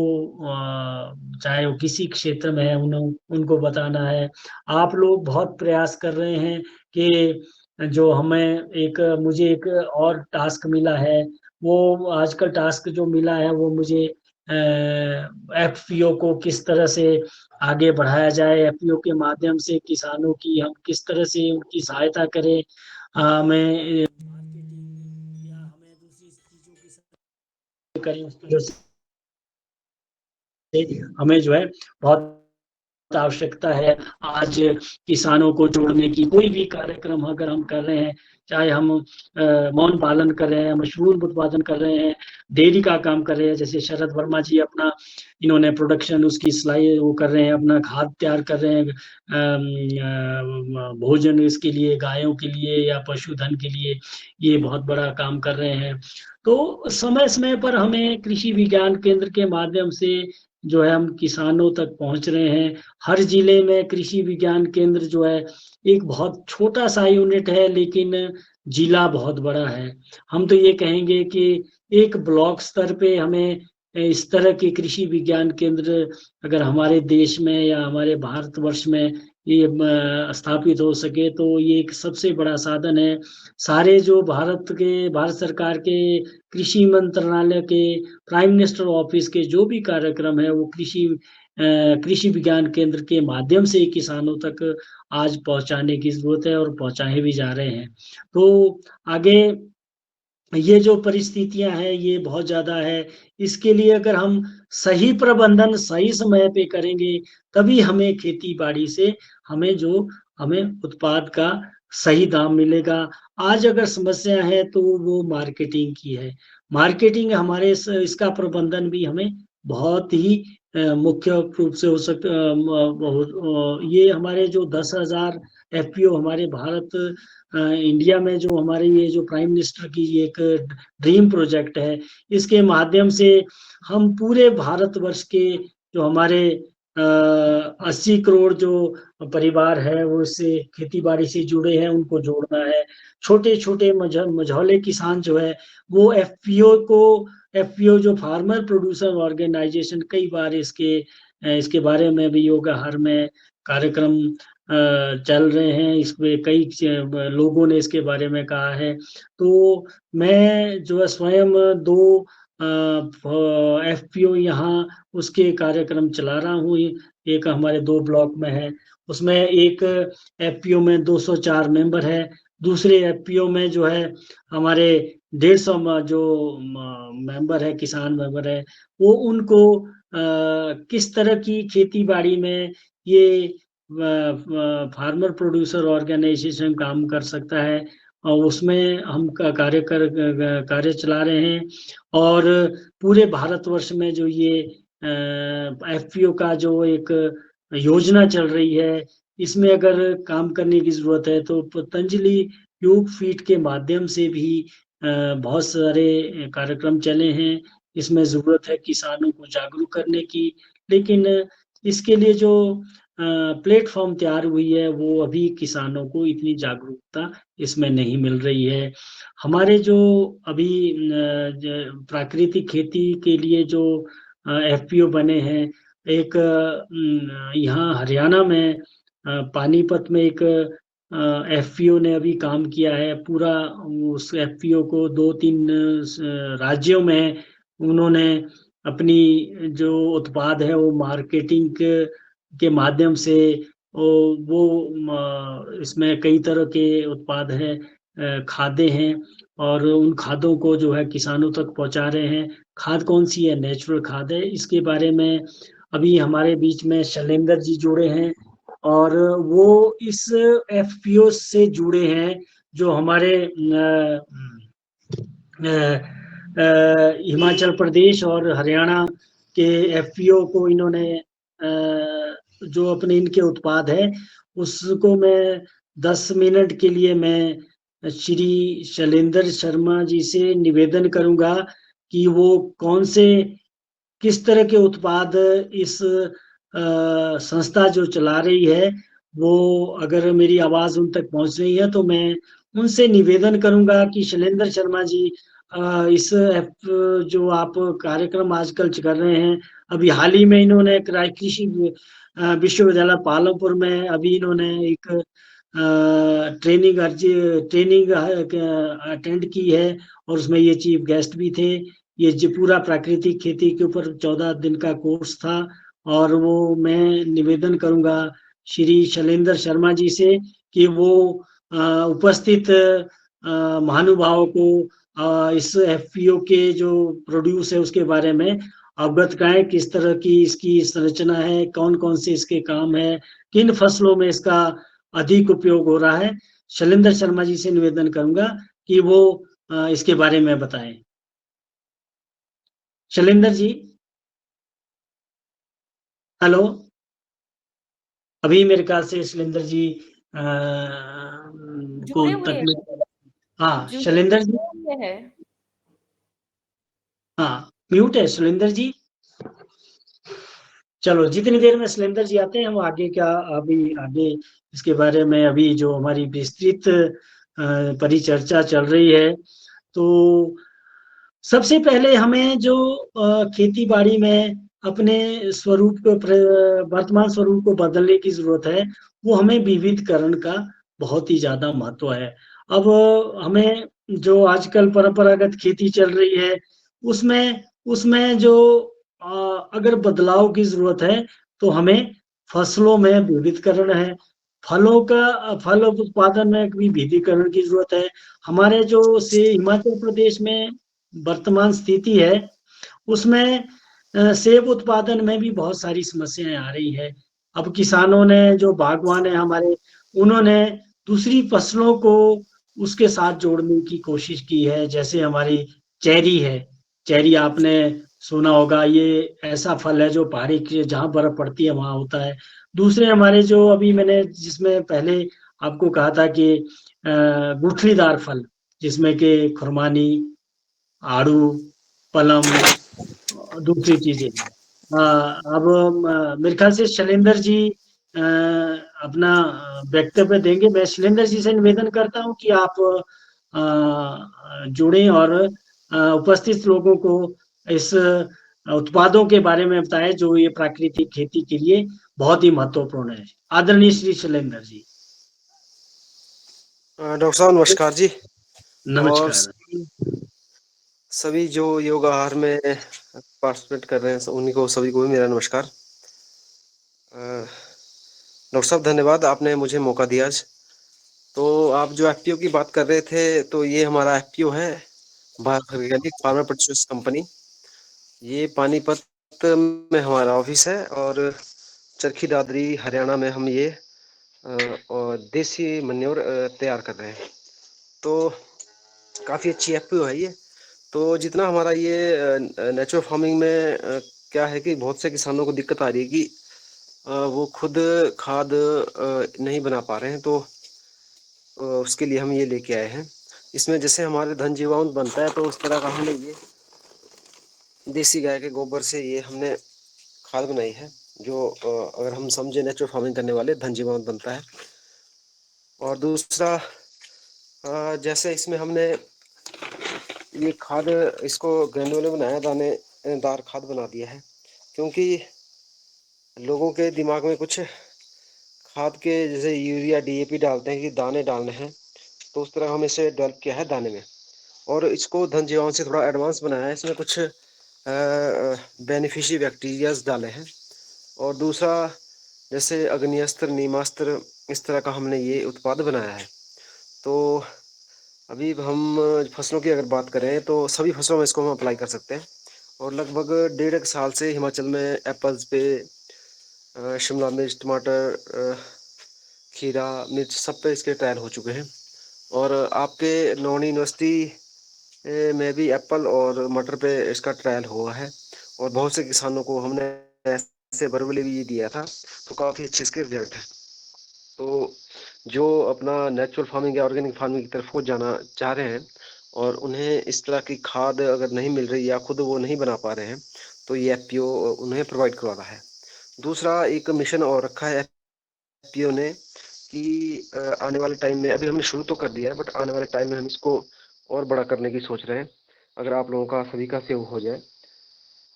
चाहे वो किसी क्षेत्र में है, उनको बताना है। आप लोग बहुत प्रयास कर रहे हैं कि जो मुझे एक और टास्क मिला है, वो आजकल टास्क जो मिला है वो मुझे एफपीओ को किस तरह से आगे बढ़ाया जाए, एफपीओ के माध्यम से किसानों की हम किस तरह से उनकी सहायता करें, हमें मार्केटिंग या हमें दूसरी चीजों की करें, उस तरह से हमें जो है बहुत आवश्यकता है। आज किसानों को जोड़ने की कोई भी कार्यक्रम अगर हम कर रहे हैं, चाहे हम मौन पालन कर रहे हैं, मशरूम उत्पादन कर रहे हैं, डेयरी का काम कर रहे हैं, जैसे शरद वर्मा जी अपना इन्होंने प्रोडक्शन उसकी सिलाई वो कर रहे हैं, अपना खाद तैयार कर रहे हैं, भोजन इसके लिए, गायों के लिए या पशुधन के लिए, ये बहुत बड़ा काम कर रहे हैं। तो समय समय पर हमें कृषि विज्ञान केंद्र के माध्यम से जो है हम किसानों तक पहुंच रहे हैं। हर जिले में कृषि विज्ञान केंद्र जो है एक बहुत छोटा सा यूनिट है, लेकिन जिला बहुत बड़ा है। हम तो ये कहेंगे कि एक ब्लॉक स्तर पे हमें इस तरह के कृषि विज्ञान केंद्र अगर हमारे देश में या हमारे भारतवर्ष में ये स्थापित हो सके, तो ये एक सबसे बड़ा साधन है। सारे जो भारत सरकार के कृषि मंत्रालय के प्राइम मिनिस्टर ऑफिस के जो भी कार्यक्रम है वो कृषि विज्ञान केंद्र के माध्यम से किसानों तक आज पहुंचाने की जरूरत है, और पहुंचाए भी जा रहे हैं। तो आगे ये जो परिस्थितियां हैं ये बहुत ज्यादा है। इसके लिए अगर हम सही प्रबंधन सही समय पे करेंगे, तभी हमें खेती बाड़ी से हमें उत्पाद का सही दाम मिलेगा। आज अगर समस्या है तो वो मार्केटिंग की है। मार्केटिंग हमारे इसका प्रबंधन भी हमें बहुत ही मुख्य रूप से हो सकता। ये हमारे जो 10,000 एफपीओ हमारे इंडिया में जो हमारे ये जो प्राइम मिनिस्टर की एक ड्रीम प्रोजेक्ट है, इसके माध्यम से हम पूरे भारतवर्ष के जो हमारे 80 करोड़ जो परिवार है वो इससे खेती बाड़ी से जुड़े हैं, उनको जोड़ना है। छोटे छोटे मझौले किसान जो है वो एफपीओ जो फार्मर प्रोड्यूसर ऑर्गेनाइजेशन, कई बार इसके बारे में भी योगा हर में कार्यक्रम चल रहे हैं, इसमें कई लोगों ने इसके बारे में कहा है। तो मैं जो है स्वयं 2 एफपीओ यहाँ उसके कार्यक्रम चला रहा हूँ। एक हमारे 2 ब्लॉक में है, उसमें एक एफपीओ में 204 मेंबर है, दूसरे एफपीओ में जो है हमारे 150 जो मेंबर है, किसान मेंबर है, वो उनको किस तरह की खेती बाड़ी में ये फार्मर प्रोड्यूसर ऑर्गेनाइजेशन काम कर सकता है, और उसमें हम कार्य चला रहे हैं। और पूरे भारतवर्ष में जो ये एफपीओ का जो एक योजना चल रही है, इसमें अगर काम करने की जरूरत है तो पतंजलि योग फीट के माध्यम से भी बहुत सारे कार्यक्रम चले हैं। इसमें जरूरत है किसानों को जागरूक करने की, लेकिन इसके लिए जो प्लेटफॉर्म तैयार हुई है, वो अभी किसानों को इतनी जागरूकता इसमें नहीं मिल रही है। हमारे जो अभी प्राकृतिक खेती के लिए जो एफपीओ बने हैं, एक यहाँ हरियाणा में पानीपत में एक एफपीओ ने अभी काम किया है। पूरा उस एफपीओ को 2-3 राज्यों में उन्होंने अपनी जो उत्पाद है वो मार्केटिंग के माध्यम से वो इसमें कई तरह के उत्पाद हैं, खादें हैं, और उन खादों को जो है किसानों तक पहुंचा रहे हैं। खाद कौन सी है? नेचुरल खाद है। इसके बारे में अभी हमारे बीच में शैलेंद्र जी जुड़े हैं, और वो इस एफपीओ से जुड़े हैं जो हमारे हिमाचल प्रदेश और हरियाणा के एफपीओ को इन्होंने जो अपने इनके उत्पाद है उसको मैं 10 मिनट के लिए मैं श्री शैलेंद्र शर्मा जी से निवेदन करूंगा कि वो कौन से किस तरह के उत्पाद इस संस्था जो चला रही है, वो अगर मेरी आवाज उन तक पहुंच रही है तो मैं उनसे निवेदन करूंगा कि शैलेंद्र शर्मा जी, इस जो आप कार्यक्रम आजकल कर रहे हैं, अभी हाल ही में इन्होंने कृषि विश्वविद्यालय पालमपुर में अभी इन्होंने एक ट्रेनिंग अटेंड की है, और उसमें ये चीफ गेस्ट भी थे। ये जो पूरा प्राकृतिक खेती के ऊपर 14 दिन का कोर्स था, और वो मैं निवेदन करूंगा श्री शैलेंद्र शर्मा जी से कि वो उपस्थित महानुभावों को इस एफपीओ के जो प्रोड्यूस है उसके बारे में अवगत कराएं। किस तरह की इसकी संरचना है, कौन कौन से इसके काम है, किन फसलों में इसका अधिक उपयोग हो रहा है। शैलेंद्र शर्मा जी से निवेदन करूंगा कि वो इसके बारे में बताएं। शैलेंद्र जी, हेलो। अभी मेरे ख्याल से शैलेंद्र जी को तक। हाँ शैलेंद्र जी, हाँ म्यूट है शैलेंद्र जी। चलो, जितनी देर में शैलेंद्र जी आते हैं हम आगे आगे इसके बारे में अभी जो हमारी विस्तृत परिचर्चा चल रही है। तो सबसे पहले हमें जो खेती बाड़ी में अपने स्वरूप को वर्तमान स्वरूप को बदलने की जरूरत है, वो हमें विविधकरण का बहुत ही ज्यादा महत्व है। अब हमें जो आजकल परंपरागत खेती चल रही है उसमें उसमें जो अगर बदलाव की जरूरत है तो हमें फसलों में विविधकरण है, फल उत्पादन में भी विविधीकरण की जरूरत है। हमारे जो से हिमाचल प्रदेश में वर्तमान स्थिति है उसमें सेब उत्पादन में भी बहुत सारी समस्याएं आ रही है। अब किसानों ने, जो बागवान है हमारे, उन्होंने दूसरी फसलों को उसके साथ जोड़ने की कोशिश की है। जैसे हमारी चेरी है, चेरी आपने सुना होगा, ये ऐसा फल है जो पहाड़ी जहाँ बर्फ पड़ती है वहां होता है। दूसरे हमारे जो अभी मैंने जिसमें पहले आपको कहा था कि गुठलीदार फल, जिसमें कि खुरमानी, आड़ू, पलम, दूसरी चीजें। अब मेरे ख्याल से शैलेंद्र जी अपना वक्तव्य देंगे। मैं शैलेंद्र जी से निवेदन करता हूं कि आप जुड़ें और उपस्थित लोगों को इस उत्पादों के बारे में बताएं जो ये प्राकृतिक खेती के लिए बहुत ही महत्वपूर्ण है। आदरणीय श्री शैलेंद्र जी। डॉक्टर साहब नमस्कार जी। नमस्कार। और सभी जो योग आहार में पार्टिसिपेट कर रहे हैं उन्हीं को, सभी को भी मेरा नमस्कार। डॉक्टर साहब धन्यवाद, आपने मुझे मौका दिया आज। तो आप जो एफपीओ की बात कर रहे थे, तो ये हमारा एफपीओ है, Bharat organic farmer producers company. ये पानीपत में हमारा ऑफिस है, और चरखी दादरी हरियाणा में हम ये और देसी मन्योर तैयार कर रहे हैं। तो काफ़ी अच्छी एफपीओ है ये। तो जितना हमारा ये नेचुरल फार्मिंग में क्या है कि बहुत से किसानों को दिक्कत आ रही है कि वो खुद खाद नहीं बना पा रहे हैं, तो उसके लिए हम ये लेके आए हैं। इसमें जैसे हमारे धन जीवामृत बनता है, तो उस तरह का हमने ये देसी गाय के गोबर से ये हमने खाद बनाई है, जो अगर हम समझे नेचुरल फार्मिंग करने वाले धन जीवामृत बनता है। और दूसरा जैसे इसमें हमने ये खाद इसको ग्रेनुलर बनाया, दानेदार खाद बना दिया है, क्योंकि लोगों के दिमाग में कुछ खाद के जैसे यूरिया डीएपी डालते हैं कि दाने डालने हैं, तो उस तरह हम इसे डेवलप किया है दाने में। और इसको धन जीवामृत से थोड़ा एडवांस बनाया है, इसमें कुछ बेनिफिशियरी बैक्टीरियाज डाले हैं। और दूसरा जैसे अग्निअस्त्र, नीमास्त्र, इस तरह का हमने ये उत्पाद बनाया है। तो अभी हम फसलों की अगर बात करें तो सभी फसलों में इसको हम अप्लाई कर सकते हैं। और लगभग 1.5 साल से हिमाचल में एप्पल्स पे, शिमला मिर्च, टमाटर, खीरा, मिर्च, सब पे इसके ट्रायल हो चुके हैं। और आपके नौणी यूनिवर्सिटी में भी एप्पल और मटर पे इसका ट्रायल हुआ है, और बहुत से किसानों को हमने ऐसे वर्बली भी दिया था, तो काफ़ी अच्छे इसके रिजल्ट है। तो जो अपना नेचुरल फार्मिंग या ऑर्गेनिक फार्मिंग की तरफ वो जाना चाह रहे हैं और उन्हें इस तरह की खाद अगर नहीं मिल रही या खुद वो नहीं बना पा रहे हैं, तो ये एफपीओ उन्हें प्रोवाइड करवा रहा है। दूसरा एक मिशन और रखा है एफपीओ ने कि आने वाले टाइम में, अभी हमने शुरू तो कर दिया है, बट आने वाले टाइम में हम इसको और बड़ा करने की सोच रहे हैं। अगर आप लोगों का सभी का सहयोग हो जाए,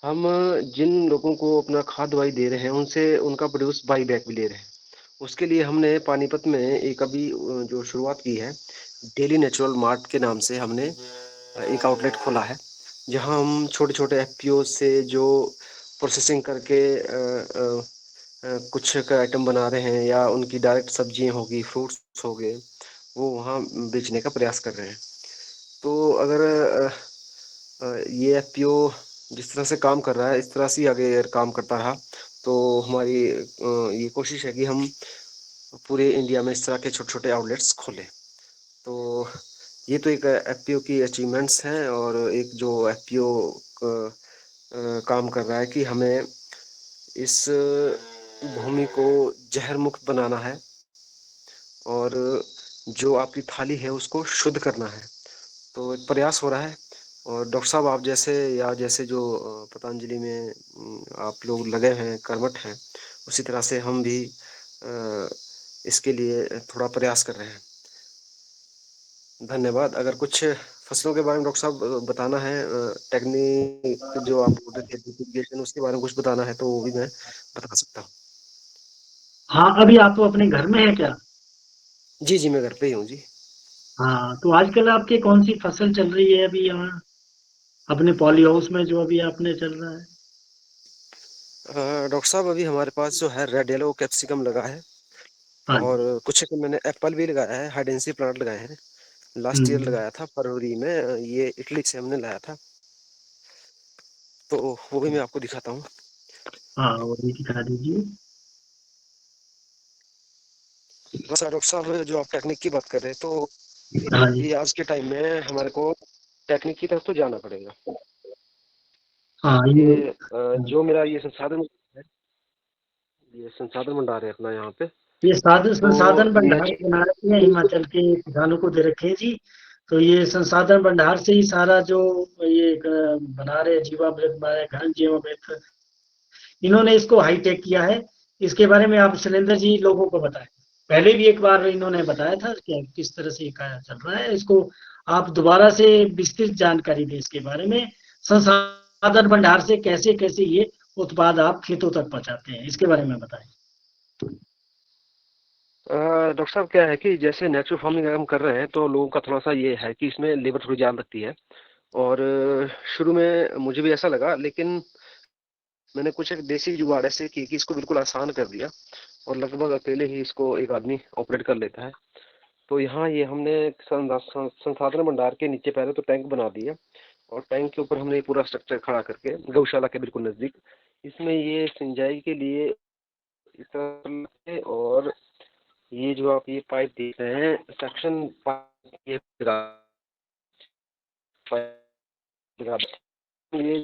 हम जिन लोगों को अपना खाद दवाई दे रहे हैं उनसे उनका प्रोड्यूस बाई बैक भी ले रहे हैं। उसके लिए हमने पानीपत में एक अभी जो शुरुआत की है, डेली नेचुरल मार्ट के नाम से हमने एक आउटलेट खोला है, जहां हम छोटे छोटे एफपीओ से जो प्रोसेसिंग करके कुछ का आइटम बना रहे हैं, या उनकी डायरेक्ट सब्जियां होगी, फ्रूट्स हो गए, वो वहाँ बेचने का प्रयास कर रहे हैं। तो अगर ये एफपीओ जिस तरह से काम कर रहा है, इस तरह से आगे अगर काम करता रहा, तो हमारी ये कोशिश है कि हम पूरे इंडिया में इस तरह के छोटे छोटे आउटलेट्स खोलें। तो ये तो एक एफपीओ की अचीवमेंट्स हैं। और एक जो एफपीओ काम कर रहा है कि हमें इस भूमि को जहर मुक्त बनाना है, और जो आपकी थाली है उसको शुद्ध करना है। तो एक प्रयास हो रहा है। और डॉक्टर साहब आप जैसे, या जैसे जो पतंजलि में आप लोग लगे हैं, कर्मठ हैं, उसी तरह से हम भी इसके लिए थोड़ा प्रयास कर रहे हैं। धन्यवाद। अगर कुछ फसलों के बारे में डॉक्टर साहब बताना है, टेक्निक जो आप बोल रहे थे ड्रिप, उसके बारे में कुछ बताना है, तो वो भी मैं बता सकता हूँ। हाँ, अभी आप तो अपने घर में है क्या? जी जी, मैं घर पे ही हूँ जी। हाँ, तो आजकल आपके कौन सी फसल चल रही है अभी यहाँ अपने पॉली हाउस में, जो अभी आपने चल रहा है? डॉक्टर साहब अभी हमारे पास जो है रेड येलो कैप्सिकम लगा है, हाँ जी। और कुछ एक मैंने एप्पल भी लगाया है, हाइडेंसी प्लांट लगाए हैं। लास्ट ईयर हम्म। लगाया था फरवरी में, ये इटली से हमने लाया था, तो वो भी मैं आपको दिखाता हूँ। हाँ, वो भी दिखा दीजिए। बस डॉक्टर साहब, जो आप टेक्निक की बात कर रहे हैं, तो हाँ जी। ये आज के टाइम में हमारे को टेक्निक की तरफ तो जाना पड़ेगा। हाँ, ये ये जो मेरा ये संसाधन है, ये संसाधन भंडार है अपना यहाँ पे, ये साधन तो संसाधन भंडार नेचुरल, बना रखे हैं, हिमाचल के किसानों को दे रखे हैं जी। तो ये संसाधन भंडार से ही सारा जो ये बना रहे जीवामृत, बना रहे घन जीवामृत, इन्होंने इसको हाईटेक किया है। इसके बारे में आप शैलेंद्र जी लोगों को बताएं। पहले भी एक बार इन्होंने बताया था कि किस तरह से ये कार्य चल रहा है, इसको आप दोबारा से विस्तृत जानकारी दें इसके बारे में। संसाधन भंडार से कैसे कैसे ये उत्पाद आप खेतों तक पहुंचाते हैं, इसके बारे में बताएं। डॉक्टर साहब क्या है कि जैसे नेचुरल फार्मिंग हम कर रहे हैं, तो लोगों का थोड़ा सा ये है कि इसमें लेबर थोड़ी ज्यादा लगती है। और शुरू में मुझे भी ऐसा लगा, लेकिन मैंने कुछ एक देसी जुगाड़ ऐसे की कि इसको बिल्कुल आसान कर दिया, और लगभग अकेले ही इसको एक आदमी ऑपरेट कर लेता है। तो यहाँ ये हमने संसाधन भंडार के नीचे पहले तो टैंक बना दिया, और टैंक के ऊपर हमने पूरा स्ट्रक्चर खड़ा करके, गौशाला के बिल्कुल नजदीक, इसमें ये सिंचाई के लिए इस तरह से, और ये जो आप ये पाइप देख रहे हैं, सक्शन पाइप, ये ये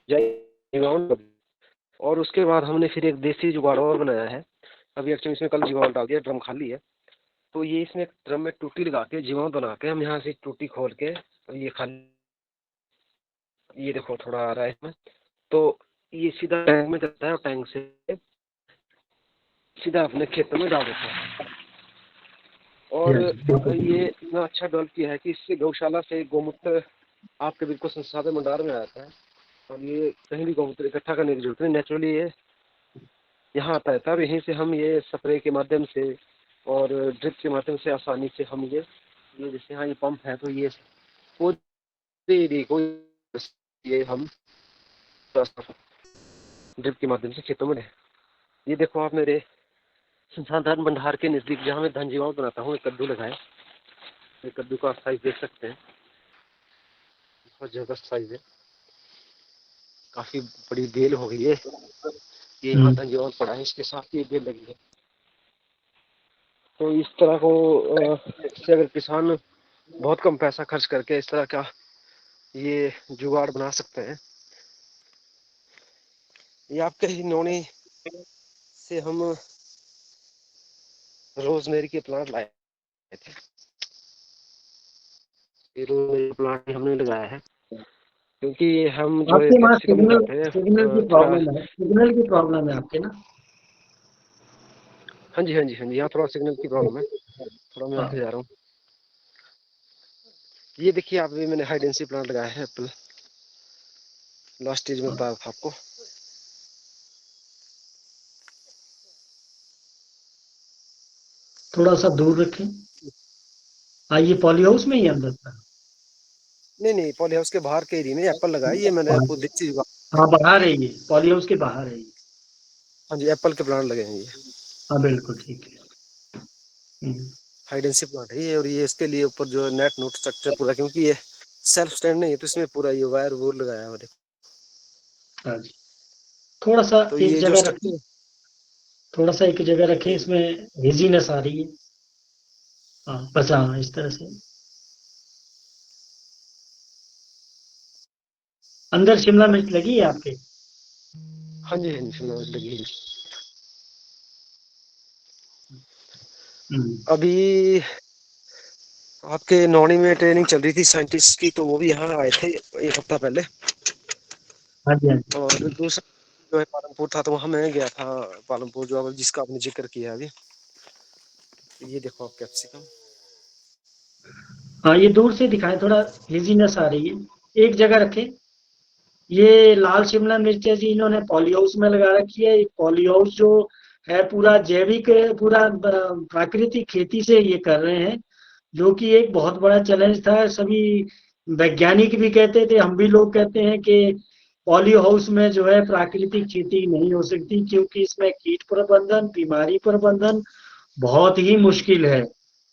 जाएगा। और उसके बाद हमने फिर एक देसी जुगाड़ और बनाया है। अभी एक्चुअली इसमें कल जीवाणु डाल दिया, ड्रम खाली है, तो ये इसमें ड्रम में टूटी लगा के जीवाणु बना के हम यहाँ से टूटी खोल के, और ये खाली, ये देखो थोड़ा आ रहा है इसमें, तो ये सीधा टैंक में जाता है और टैंक से सीधा अपने खेतों में डाल देते हैं। और ये इतना अच्छा डेवलप किया है कि इससे गौशाला से गोमूत्र आपके बिल्कुल संसाधन भंडार में आता है और ये कहीं भी गोमूत्र इकट्ठा करने की जरूरत नहीं, नेचुरली ये यहाँ आता है। तब यहीं से हम ये स्प्रे के माध्यम से और ड्रिप के माध्यम से आसानी से हम ये जैसे यहाँ ये पंप है तो ये को ये हम ड्रिप के माध्यम से खेतों में। ये देखो आप मेरे संसाधन भंडार के नजदीक जहाँ मैं धन जीवाणु बनाता हूँ, एक कद्दू लगाए। ये कद्दू का साइज देख सकते हैं, बहुत जबरदस्त साइज है, काफी बड़ी बेल हो गई है। ये यहाँ धन जीवाणु पड़ा है, इसके साथ ये बेल लगी है। तो इस तरह को इससे अगर किसान बहुत कम पैसा खर्च करके इस तरह का ये जुगाड़ बना सकते हैं। ये आपके ही नौनी से हम रोजमेरी के प्लांट लाए थे। ये रोजमेरी प्लांट हमने लगाया है क्योंकि हम जो आपके वहाँ सिग्नल की प्रॉब्लम है आपके ना। हाँ जी, यहाँ थोड़ा सिग्नल की प्रॉब्लम है, थोड़ा मैं आगे जा रहा हूँ। ये देखिए आप भी मैंने हाई डेंसिटी प्लांट लगाया है एप्पल, लास्ट स्टेज में बताया था आपको। थोड़ा सा दूर रखें। ये पॉली हाउस में ही अंदर था? नहीं, पॉली हाउस के बाहर के एरिया में एप्पल लगाया। ये मैंने आपको दिखती जुगाड़। हाँ, बाहर है ये, पॉली हाउस के बाहर है ये। हाँ जी, एप्पल के प्लांट लगे हैं ये। हाँ बिल्कुल ठीक है। हाई डेंसिटी प्लांट है ये, और ये इसके लिए ऊपर जो नेट नोट स्ट्रक्चर पूरा, क्योंकि ये सेल्फ स्टैंड नहीं है तो इसमें पूरा ये वायर वूर लगाया है। हाँ जी, थोड़ा सा तो एक ये जो जगह स्ट्रक्चर, रखें, थोड़ा सा एक जगह रखें, इसमें हेजीनेस आ रही है। हाँ बस, हाँ इस तरह से। अंदर शिमला मिर्च लगी है आपके? हाँ जी शिमला मिर्च लगी है। अभी आपके नौनी में ट्रेनिंग चल रही थी साइंटिस्ट की, तो वो भी यहाँ आए थे एक हफ्ता पहले। हाँ जी, हाँ जी। और दूसरा जो है पालमपुर था, तो वहाँ मैं गया था पालमपुर, जो जिसका आपने जिक्र किया अभी। ये देखो आप कैप्सिकम। हाँ ये दूर से दिखाएं, थोड़ा हेजीनेस आ रही है, एक जगह रखें। ये लाल शिमला मिर्च है जी, इन्होंने पॉली हाउस में लगा रखी है। पॉली हाउस जो है पूरा जैविक, पूरा प्राकृतिक खेती से ये कर रहे हैं, जो कि एक बहुत बड़ा चैलेंज था। सभी वैज्ञानिक भी कहते थे, हम भी लोग कहते हैं कि पॉली हाउस में जो है प्राकृतिक खेती नहीं हो सकती, क्योंकि इसमें कीट प्रबंधन, बीमारी प्रबंधन बहुत ही मुश्किल है।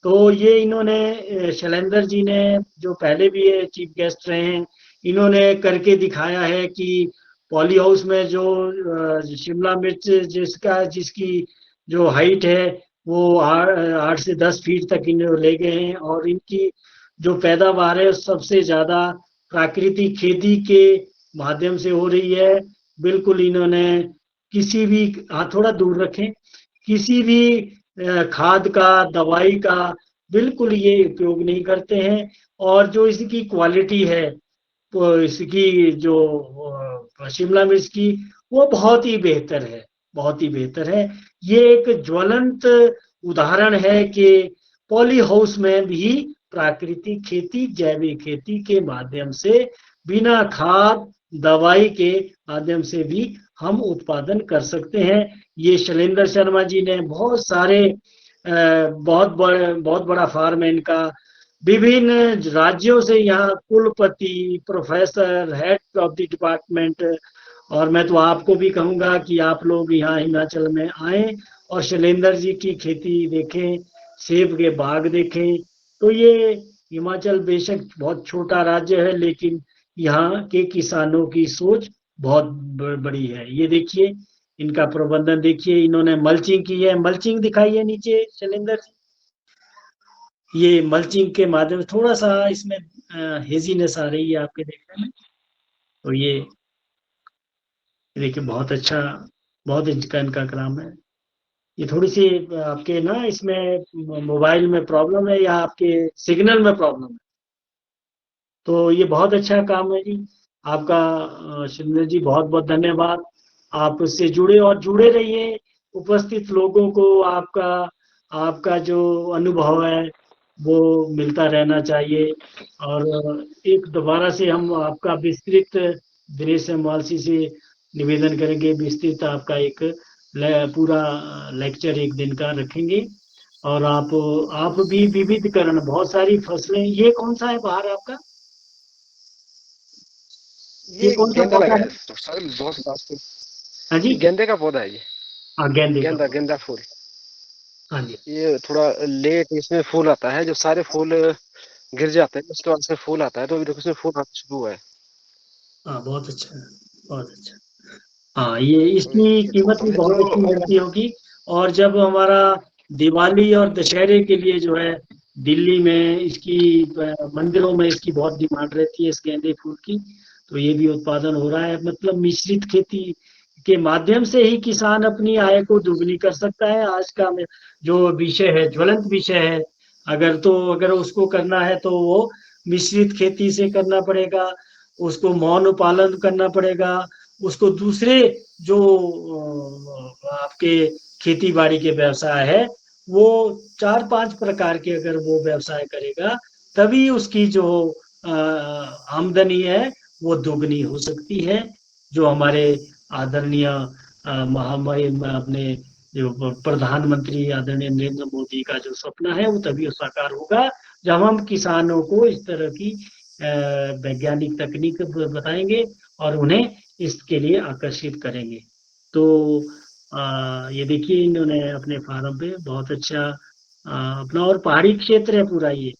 तो ये इन्होंने शैलेंद्र जी ने, जो पहले भी ये चीफ गेस्ट रहे हैं, इन्होंने करके दिखाया है कि पॉली हाउस में जो शिमला मिर्च जिसकी जो हाइट है वो 8 से 10 फीट तक इन्होंने ले गए हैं, और इनकी जो पैदावार है सबसे ज्यादा प्राकृतिक खेती के माध्यम से हो रही है। बिल्कुल इन्होंने किसी भी, थोड़ा दूर रखें, किसी भी खाद का, दवाई का बिल्कुल ये उपयोग नहीं करते हैं। और जो इसकी क्वालिटी है, तो इसकी जो शिमला मिर्च की, वो बहुत ही बेहतर है, बहुत ही बेहतर है। ये एक ज्वलंत उदाहरण है कि पॉली हाउस में भी प्राकृतिक खेती, जैविक खेती के माध्यम से, बिना खाद दवाई के माध्यम से भी हम उत्पादन कर सकते हैं। ये शैलेंद्र शर्मा जी ने बहुत सारे बहुत बड़ा फार्म है इनका। विभिन्न राज्यों से यहाँ कुलपति, professor, head of the department, और मैं तो आपको भी कहूँगा कि आप लोग यहाँ हिमाचल में आएं और शैलेंद्र जी की खेती देखें, सेब के बाग देखें। तो ये हिमाचल बेशक बहुत छोटा राज्य है, लेकिन यहाँ के किसानों की सोच बहुत बड़ी है। ये देखिए, इनका प्रबंधन देखिए, इन्होंने मल्चिंग की है। मल्चिंग दिखाई है नीचे शैलेंद्र जी, ये मल्चिंग के माध्यम से थोड़ा सा इसमें हेजीनेस आ रही है आपके देखने में। तो ये देखिए, बहुत अच्छा, बहुत इनका काम है। ये थोड़ी सी आपके ना इसमें मोबाइल में प्रॉब्लम है या आपके सिग्नल में प्रॉब्लम है, तो ये बहुत अच्छा काम है जी। आपका सुरेंद्र जी बहुत बहुत धन्यवाद। आप उससे जुड़े और जुड़े रहिए। उपस्थित लोगों को आपका जो अनुभव है वो मिलता रहना चाहिए। और एक दोबारा से हम आपका विस्तृत दिनेश मालसी से निवेदन करेंगे, विस्तृत आपका एक पूरा लेक्चर एक दिन का रखेंगे। और आप भी विविधकरण, बहुत सारी फसलें, ये कौन सा है बाहर आपका? ये कौन सा गेंदा पौधा लगाया है? है सर, बहुत हाँ जी, ये गेंदे का पौधा है ये। हाँ गेंदे का गेंदा पौधा। गेंदा फूल। हाँ जी, ये थोड़ा लेट इसमें फूल आता है, जब सारे फूल गिर जाते हैं उसके बाद इसमें फूल आता है, तो अभी देखो इसमें फूल आना शुरू हुआ है। हाँ बहुत अच्छा है, बहुत अच्छा। हाँ, ये तो इसकी ये कीमत भी पौधे बहुत अच्छी जो रहती होगी। और जब हमारा दिवाली और दशहरे के लिए जो है दिल्ली में इसकी मंदिरों में इसकी बहुत डिमांड रहती है, इस गेंदे फूल की। तो ये भी उत्पादन हो रहा है, मतलब मिश्रित खेती के माध्यम से ही किसान अपनी आय को दुगनी कर सकता है। आज का जो विषय है, ज्वलंत विषय है, अगर उसको करना है तो वो मिश्रित खेती से करना पड़ेगा, उसको मौन पालन करना पड़ेगा, उसको दूसरे जो आपके खेती बाड़ी के व्यवसाय है वो 4-5 प्रकार के अगर वो व्यवसाय करेगा, तभी उसकी जो आमदनी है वो दुगनी हो सकती है। जो हमारे आदरणीय महामहिम अपने जो प्रधानमंत्री आदरणीय नरेंद्र मोदी का जो सपना है वो तभी साकार होगा जब हम किसानों को इस तरह की वैज्ञानिक तकनीक बताएंगे और उन्हें इसके लिए आकर्षित करेंगे। तो ये देखिए इन्होंने अपने फार्म पे बहुत अच्छा अपना, और पहाड़ी क्षेत्र है पूरा, ये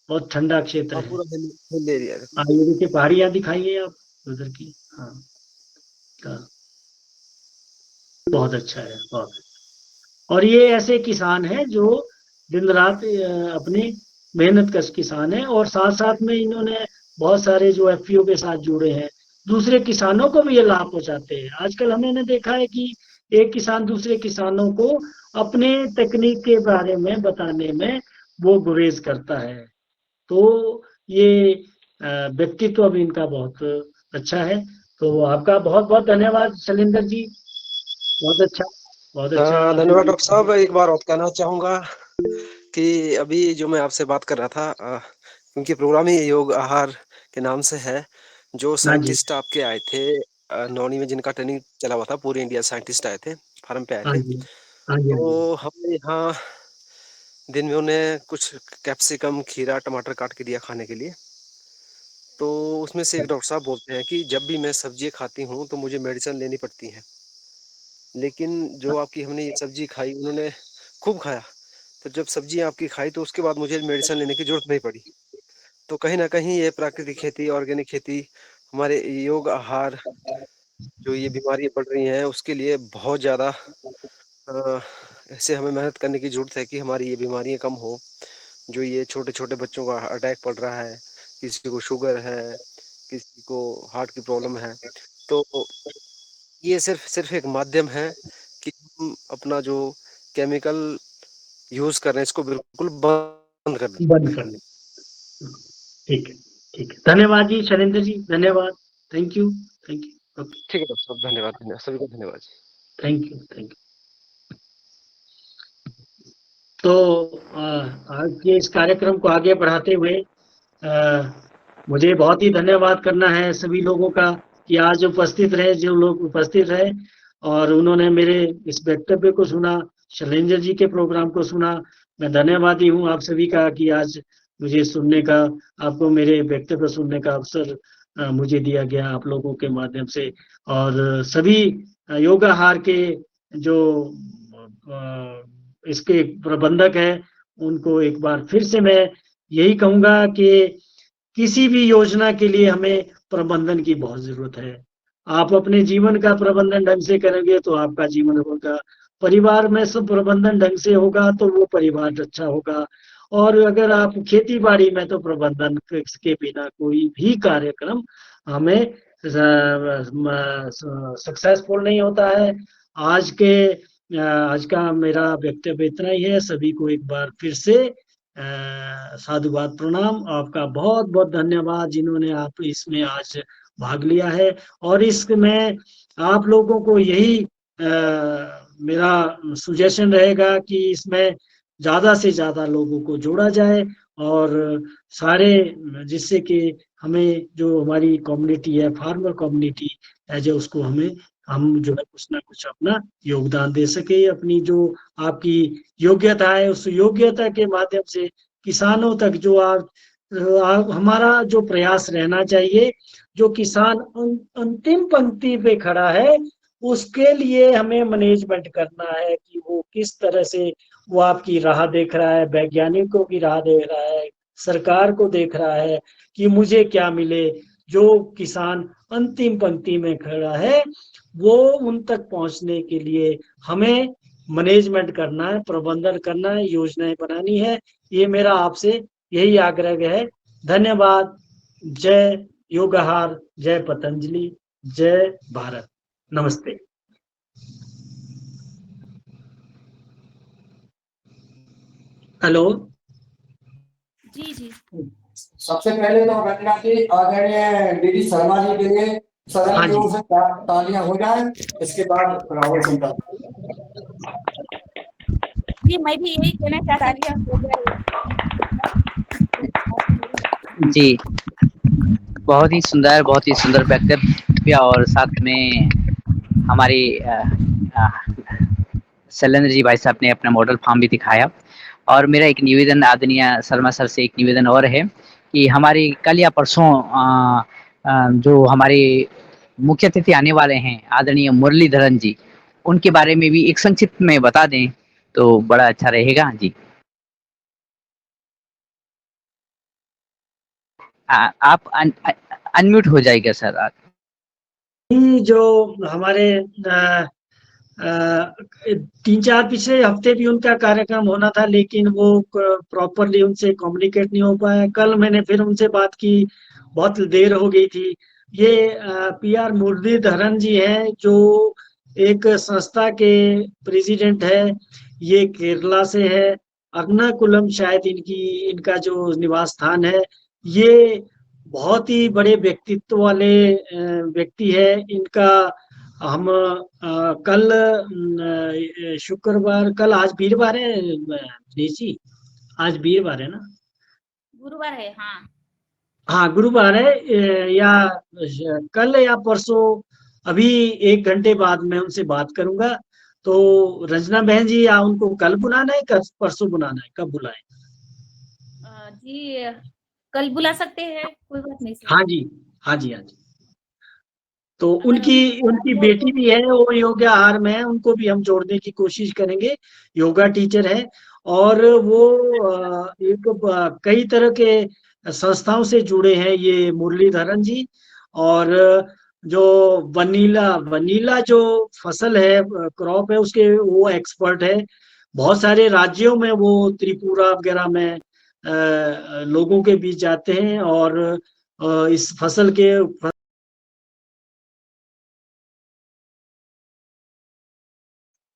बहुत ठंडा क्षेत्र हाँ है। पूरा हिल एरिया है। ये देखिए पहाड़ियाँ दिखाइए आप उधर की। हाँ, हाँ, बहुत अच्छा है, बहुत। और ये ऐसे किसान हैं जो दिन रात अपनी मेहनत कश किसान हैं, और साथ साथ में इन्होंने बहुत सारे जो एफपीओ के साथ जुड़े हैं, दूसरे किसानों को भी ये लाभ पहुंचाते हैं। आजकल हमने देखा है कि एक किसान दूसरे किसानों को अपने तकनीक के बारे में बताने में वो गुरेज करता है। तो ये व्यक्तित्व भी इनका बहुत अच्छा है। तो आपका बहुत बहुत धन्यवाद शैलेंद्र जी, बहुत अच्छा, बहुत अच्छा धन्यवाद आपने। डॉक्टर साहब। एक बार और कहना चाहूंगा कि अभी जो मैं आपसे बात कर रहा था, क्योंकि प्रोग्राम ही योग आहार के नाम से है, जो हाँ जी, साइंटिस्ट आपके आए थे नौनी में, जिनका ट्रेनिंग चला हुआ था, पूरे इंडिया साइंटिस्ट आए थे, फार्म पे आए हाँ थे। जी, हाँ जी, हाँ जी। तो हमने यहाँ दिन में उन्हें कुछ कैप्सिकम, खीरा, टमाटर काट के दिया खाने के लिए। तो उसमें से एक डॉक्टर साहब बोलते हैं कि जब भी मैं सब्जी खाती हूँ तो मुझे मेडिसिन लेनी पड़ती है, लेकिन जो आपकी हमने ये सब्जी खाई, उन्होंने खूब खाया, तो जब सब्जी आपकी खाई तो उसके बाद मुझे मेडिसिन लेने की जरूरत नहीं पड़ी। तो कहीं ना कहीं ये प्राकृतिक खेती, ऑर्गेनिक खेती, हमारे योग आहार, जो ये बीमारियां बढ़ रही हैं उसके लिए बहुत ज़्यादा ऐसे हमें मेहनत करने की जरूरत है कि हमारी ये बीमारियां कम हो। जो ये छोटे छोटे बच्चों का अटैक पड़ रहा है, किसी को शुगर है, किसी को हार्ट की प्रॉब्लम है, तो ये सिर्फ सिर्फ एक माध्यम है कि हम अपना जो केमिकल यूज कर रहे हैं इसको बिल्कुल बंद कर दें। बंद कर लें। ठीक है, ठीक है, धन्यवाद जी शैलेंद्र जी, धन्यवाद। Thank you, thank you, okay, ठीक है डॉक्टर साहब, धन्यवाद, धन्यवाद, सभी को धन्यवाद। Thank you, thank you. तो आज के इस कार्यक्रम को आगे बढ़ाते हुए मुझे बहुत ही धन्यवाद करना है सभी लोगों का कि आज उपस्थित रहे, जो लोग उपस्थित रहे और उन्होंने मेरे इस वक्तव्य को सुना, शैलेंद्र जी के प्रोग्राम को सुना। मैं धन्यवादी हूँ आप सभी का कि आज मुझे सुनने का, आपको मेरे वक्तव्य सुनने का अवसर मुझे दिया गया आप लोगों के माध्यम से। और सभी योगाहार के जो इसके प्रबंधक हैं उनको एक बार फिर से मैं यही कहूंगा कि किसी भी योजना के लिए हमें प्रबंधन की बहुत जरूरत है। आप अपने जीवन का प्रबंधन ढंग से करेंगे तो आपका जीवन होगा, परिवार में सब प्रबंधन ढंग से होगा तो वो परिवार अच्छा होगा। और अगर आप खेती बाड़ी में, तो प्रबंधन के बिना कोई भी कार्यक्रम हमें सक्सेसफुल नहीं होता है। आज का मेरा वक्तव्य इतना ही है। सभी को एक बार फिर से साधुवाद, प्रणाम, आपका बहुत बहुत धन्यवाद जिन्होंने आप इसमें आज भाग लिया है। और इसमें आप लोगों को यही मेरा सुजेशन रहेगा कि इसमें ज़्यादा से ज़्यादा लोगों को जोड़ा जाए, और सारे, जिससे कि हमें जो हमारी कम्युनिटी है, फार्मर कम्युनिटी एज ए, उसको हम जो है कुछ ना कुछ अपना योगदान दे सके। अपनी जो आपकी योग्यता है, उस योग्यता के माध्यम से किसानों तक जो हमारा जो प्रयास रहना चाहिए, जो किसान अंतिम पंक्ति पे खड़ा है, उसके लिए हमें मैनेजमेंट करना है कि वो किस तरह से वो आपकी राह देख रहा है, वैज्ञानिकों की राह देख रहा है, सरकार को देख रहा है कि मुझे क्या मिले। जो किसान अंतिम पंक्ति में खड़ा है, वो उन तक पहुंचने के लिए हमें मैनेजमेंट करना है, प्रबंधन करना है, योजनाएं बनानी है। ये मेरा आपसे यही आग्रह है। धन्यवाद। जय योगहार, जय पतंजलि, जय भारत। नमस्ते। हेलो जी जी। सबसे पहले तो रंजना जी, आदरणीय डीडी शर्मा जी के लिए सदन की ओर से तालियां हो जाए। इसके बाद राहुल सिंह। जी, मैं भी यही कहना चाहती हूँ। जी, बहुत ही सुंदर वक्तव्य, और साथ में हमारी शैलेंद्र जी भाई साहब ने अपना मॉडल फार्म भी दिखाया। और मेरा एक निवेदन आदरणीय शर्मा सर से एक निवेदन और है कि हमारी कल या परसों जो हमारे मुख्य अतिथि आने वाले हैं आदरणीय मुरलीधरन जी, उनके बारे में भी एक संक्षिप्त में बता दें तो बड़ा अच्छा रहेगा। जी, आप अनम्यूट हो जाएगा सर आप। जो हमारे 3-4 पिछले हफ्ते भी उनका कार्यक्रम होना था, लेकिन वो प्रॉपरली उनसे कम्युनिकेट नहीं हो पाया। कल मैंने फिर उनसे बात की, बहुत देर हो गई थी। ये PR मुरलीधरन जी हैं, जो एक संस्था के प्रेसिडेंट है। ये केरला से है, अर्नाकुलम शायद इनका जो निवास स्थान है। ये बहुत ही बड़े व्यक्तित्व वाले व्यक्ति है। इनका हम कल शुक्रवार, कल, आज वीरवार है जी, आज वीरवार है ना? गुरुवार है। हाँ हाँ, गुरुवार है। या कल या परसों, अभी 1 घंटे बाद मैं उनसे बात करूंगा। तो रंजना बहन जी, या उनको कल बुलाना है, कल परसों बुलाना है, कब बुलाएं? जी, कल बुला सकते हैं, कोई बात नहीं सर। हाँ जी, हाँ जी, हाँ जी। तो अगर उनकी बेटी भी है, वो योगा आहार में है, उनको भी हम जोड़ने की कोशिश करेंगे। योगा टीचर है, और वो कई तरह के संस्थाओं से जुड़े हैं ये मुरलीधरन जी। और जो वनीला वनीला जो फसल है, क्रॉप है, उसके वो एक्सपर्ट है। बहुत सारे राज्यों में वो त्रिपुरा वगैरह में लोगों के बीच जाते हैं, और इस फसल के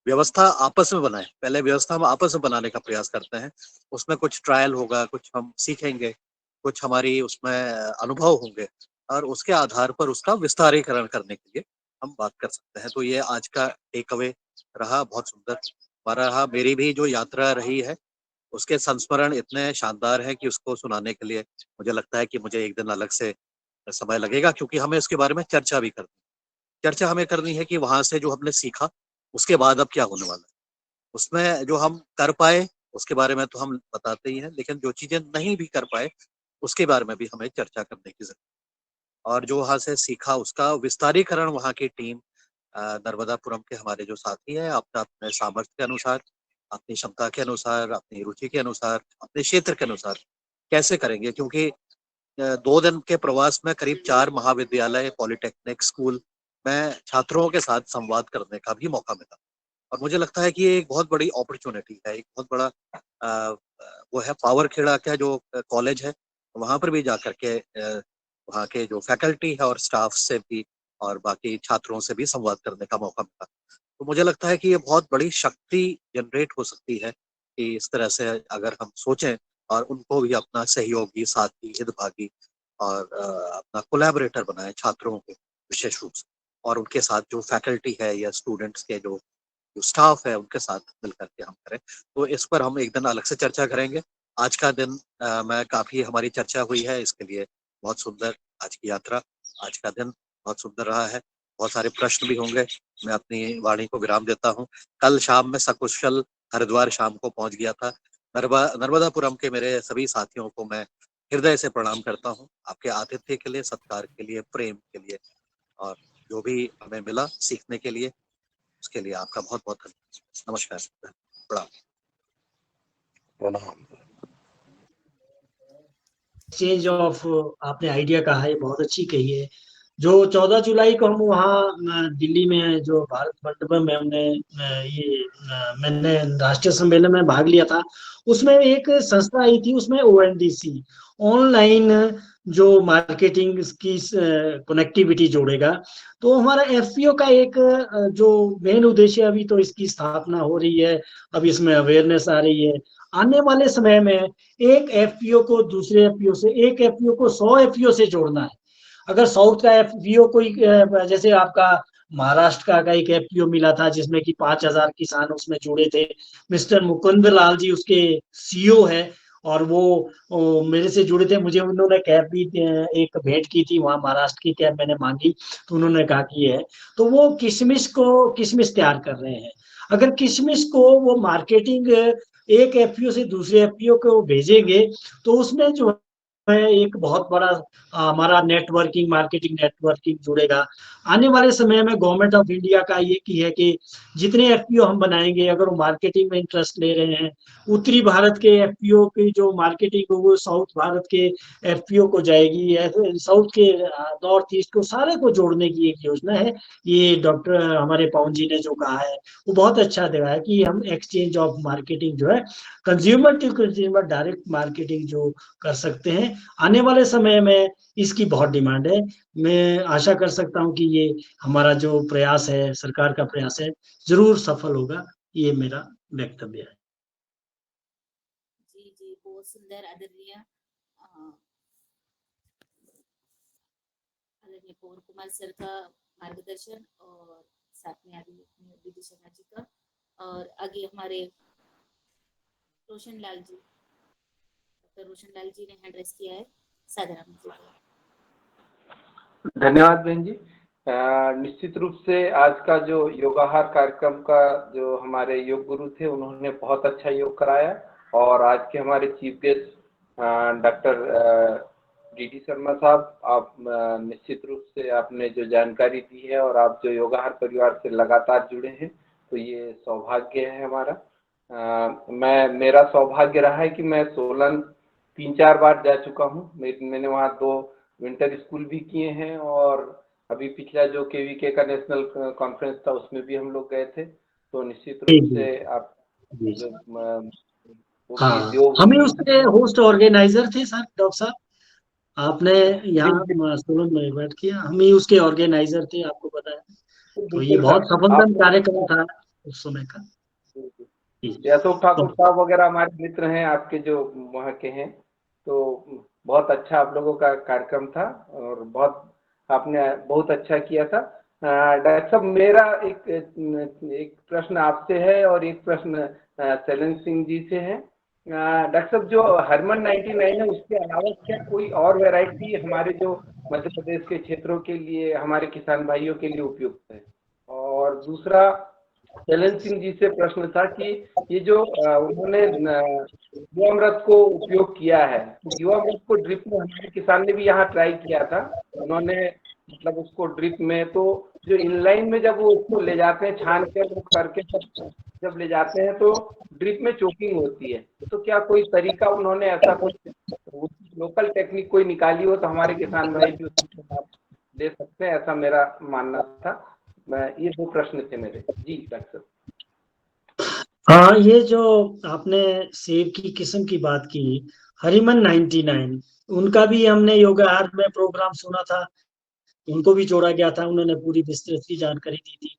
व्यवस्था आपस में बनाए। पहले व्यवस्था हम आपस में बनाने का प्रयास करते हैं, उसमें कुछ ट्रायल होगा, कुछ हम सीखेंगे, कुछ हमारी उसमें अनुभव होंगे, और उसके आधार पर उसका विस्तारीकरण करने के लिए हम बात कर सकते हैं। तो ये आज का टेक अवे रहा, बहुत सुंदर हमारा रहा। मेरी भी जो यात्रा रही है उसके संस्मरण इतने शानदार हैं कि उसको सुनाने के लिए मुझे लगता है कि मुझे एक दिन अलग से समय लगेगा, क्योंकि हमें उसके बारे में चर्चा भी करनी चर्चा हमें करनी है कि वहां से जो हमने सीखा उसके बाद अब क्या होने वाला है। उसमें जो हम कर पाए उसके बारे में तो हम बताते ही हैं, लेकिन जो चीजें नहीं भी कर पाए उसके बारे में भी हमें चर्चा करने की जरूरत है। और जो वहां से सीखा उसका विस्तारीकरण वहां की टीम, नर्मदापुरम के हमारे जो साथी हैं, अपने अपने सामर्थ्य के अनुसार, अपनी क्षमता के अनुसार, अपनी रुचि के अनुसार, अपने क्षेत्र के अनुसार कैसे करेंगे। क्योंकि 2 दिन के प्रवास में करीब 4 महाविद्यालय, पॉलिटेक्निक स्कूल में छात्रों के साथ संवाद करने का भी मौका मिला। और मुझे लगता है कि ये एक बहुत बड़ी अपॉर्चुनिटी है, एक बहुत बड़ा वो है। पावरखेड़ा का जो कॉलेज है, वहाँ पर भी जा करके वहाँ के जो फैकल्टी है और स्टाफ से भी और बाकी छात्रों से भी संवाद करने का मौका मिला। तो मुझे लगता है कि ये बहुत बड़ी शक्ति जनरेट हो सकती है कि इस तरह से अगर हम सोचें और उनको भी अपना सहयोगी, साथी, हितभागी और अपना कोलैबोरेटर बनाएं छात्रों के विशेष रूप से, और उनके साथ जो फैकल्टी है या स्टूडेंट्स के जो स्टाफ है उनके साथ मिल करके हम करें। तो इस पर हम एक दिन अलग से चर्चा करेंगे। आज का दिन मैं काफ़ी हमारी चर्चा हुई है, इसके लिए बहुत सुंदर आज की यात्रा, आज का दिन बहुत सुंदर रहा है। बहुत सारे प्रश्न भी होंगे। मैं अपनी वाणी को विराम देता हूँ। कल शाम में सकुशल हरिद्वार शाम को पहुँच गया था। नर्मदापुरम के मेरे सभी साथियों को मैं हृदय से प्रणाम करता हूँ, आपके आतिथ्य के लिए, सत्कार के लिए, प्रेम के लिए, और जो भी हमें मिला सीखने के लिए, उसके लिए आपका बहुत बहुत धन्यवाद। नमस्कार, प्रणाम। एक्सचेंज ऑफ आपने आइडिया कहा है, बहुत अच्छी कही है। जो 14 जुलाई को हम वहाँ दिल्ली में जो भारत मंडपम में हमने मैंने राष्ट्रीय सम्मेलन में भाग लिया था, उसमें एक संस्था आई थी, उसमें ONDC ऑनलाइन जो मार्केटिंग की कनेक्टिविटी जोड़ेगा। तो हमारा FPO का एक जो मेन उद्देश्य, अभी तो इसकी स्थापना हो रही है, अब इसमें अवेयरनेस आ रही है। आने वाले समय में एक FPO को दूसरे FPO से, एक FPO को 100 FPO से जोड़ना है। अगर साउथ का FPO कोई जैसे आपका महाराष्ट्र का एक FPO मिला था जिसमें कि 5000 किसान उसमें जुड़े थे। मिस्टर मुकुंद लाल जी उसके CEO है, और वो मेरे से जुड़े थे। मुझे उन्होंने कैप भी एक भेंट की थी, वहां महाराष्ट्र की कैप मैंने मांगी, तो उन्होंने कहा कि है। तो वो किशमिश तैयार कर रहे हैं। अगर किशमिश को वो मार्केटिंग एक FPO से दूसरे FPO को भेजेंगे, तो उसमें जो है एक बहुत बड़ा हमारा नेटवर्किंग, मार्केटिंग नेटवर्किंग जुड़ेगा। आने वाले समय में गवर्नमेंट ऑफ इंडिया का ये की है कि जितने FPO हम बनाएंगे, अगर वो मार्केटिंग में इंटरेस्ट ले रहे हैं, उत्तरी भारत के FPO की जो मार्केटिंग हो वो साउथ भारत के FPO को जाएगी, साउथ के नॉर्थ ईस्ट को, सारे को जोड़ने की एक योजना है। ये डॉक्टर हमारे पवन जी ने जो कहा है वो बहुत अच्छा दिया है कि हम एक्सचेंज ऑफ मार्केटिंग जो है, consumer to consumer direct marketing जो कर सकते हैं। आने वाले समय में इसकी बहुत डिमांड है। मैं आशा कर सकता हूं कि ये हमारा जो प्रयास है, सरकार का प्रयास है, जरूर सफल होगा। ये मेरा वक्तव्य है। जी जी, बहुत सुंदर। आदरणीय पवन कुमार सर का मार्गदर्शन, और साथ में आदरणीय विधि शर्मा जी का, और आगे हमारे रोशन लाल जी, डॉक्टर रोशन लाल जी ने हैंड रेस किया है। साधारण जी, धन्यवाद बहन जी। निश्चित रूप से आज का जो योगाहार कार्यक्रम का जो हमारे योग गुरु थे, उन्होंने बहुत अच्छा योग कराया, और आज के हमारे chief guest doctor DD Sharma साहब, आप निश्चित रूप से आपने जो जानकारी दी है, और आप जो योगाहार परिवार से लगातार जुड़े हैं, तो ये सौभाग्य है हमारा। मेरा सौभाग्य रहा है कि मैं सोलन 3-4 बार जा चुका हूँ। मैंने वहाँ 2 विंटर स्कूल भी किए हैं, और अभी पिछला जो KVK का नेशनल कॉन्फ्रेंस था उसमें भी हम लोग गए थे। तो निश्चित रूप से आप जो हमें उसके होस्ट ऑर्गेनाइजर थे सर, डॉक्टर साहब, आपने यहाँ सोलन में इन्वाइट किया, हम ही उसके ऑर्गेनाइजर थे, आपको पता है। तो ये बहुत सफलतम कार्यक्रम था उस समय का। अशोक ठाकुर साहब वगैरह हमारे मित्र हैं आपके, जो वहाँ के हैं। तो बहुत अच्छा आप लोगों का कार्यक्रम था, और आपने बहुत अच्छा किया था। डॉक्टर साहब, मेरा एक प्रश्न आपसे है, और एक प्रश्न शैलेंद्र सिंह जी से है। डॉक्टर साहब, जो हरमन 99 है, उसके अलावा क्या कोई और वैरायटी हमारे जो मध्य प्रदेश के क्षेत्रों के लिए, हमारे किसान भाइयों के लिए उपयुक्त है? और दूसरा शैलेंद्र सिंह जी से प्रश्न था कि ये जो उन्होंने युवामृत को उपयोग किया है, युवामृत को ड्रिप में हमारे किसान ने भी यहाँ ट्राई किया था। उन्होंने मतलब उसको ड्रिप में, तो जो इनलाइन में जब वो उसको ले जाते हैं, छान के वो करके जब ले जाते हैं, तो ड्रिप में चोकिंग होती है। तो क्या कोई तरीका उन्होंने ऐसा कुछ लोकल टेक्निक कोई निकाली हो, तो हमारे किसान भाई भी उसके साथ ले सकते हैं, ऐसा मेरा मानना था। ये 2 प्रश्न थे मेरे। जी डॉक्टर साहब। हाँ, ये जो आपने सेब की किस्म की बात की, हरिमन 99, उनका भी हमने योगाहार में प्रोग्राम सुना था, उनको भी जोड़ा गया था, उन्होंने पूरी विस्तृत की जानकारी दी थी।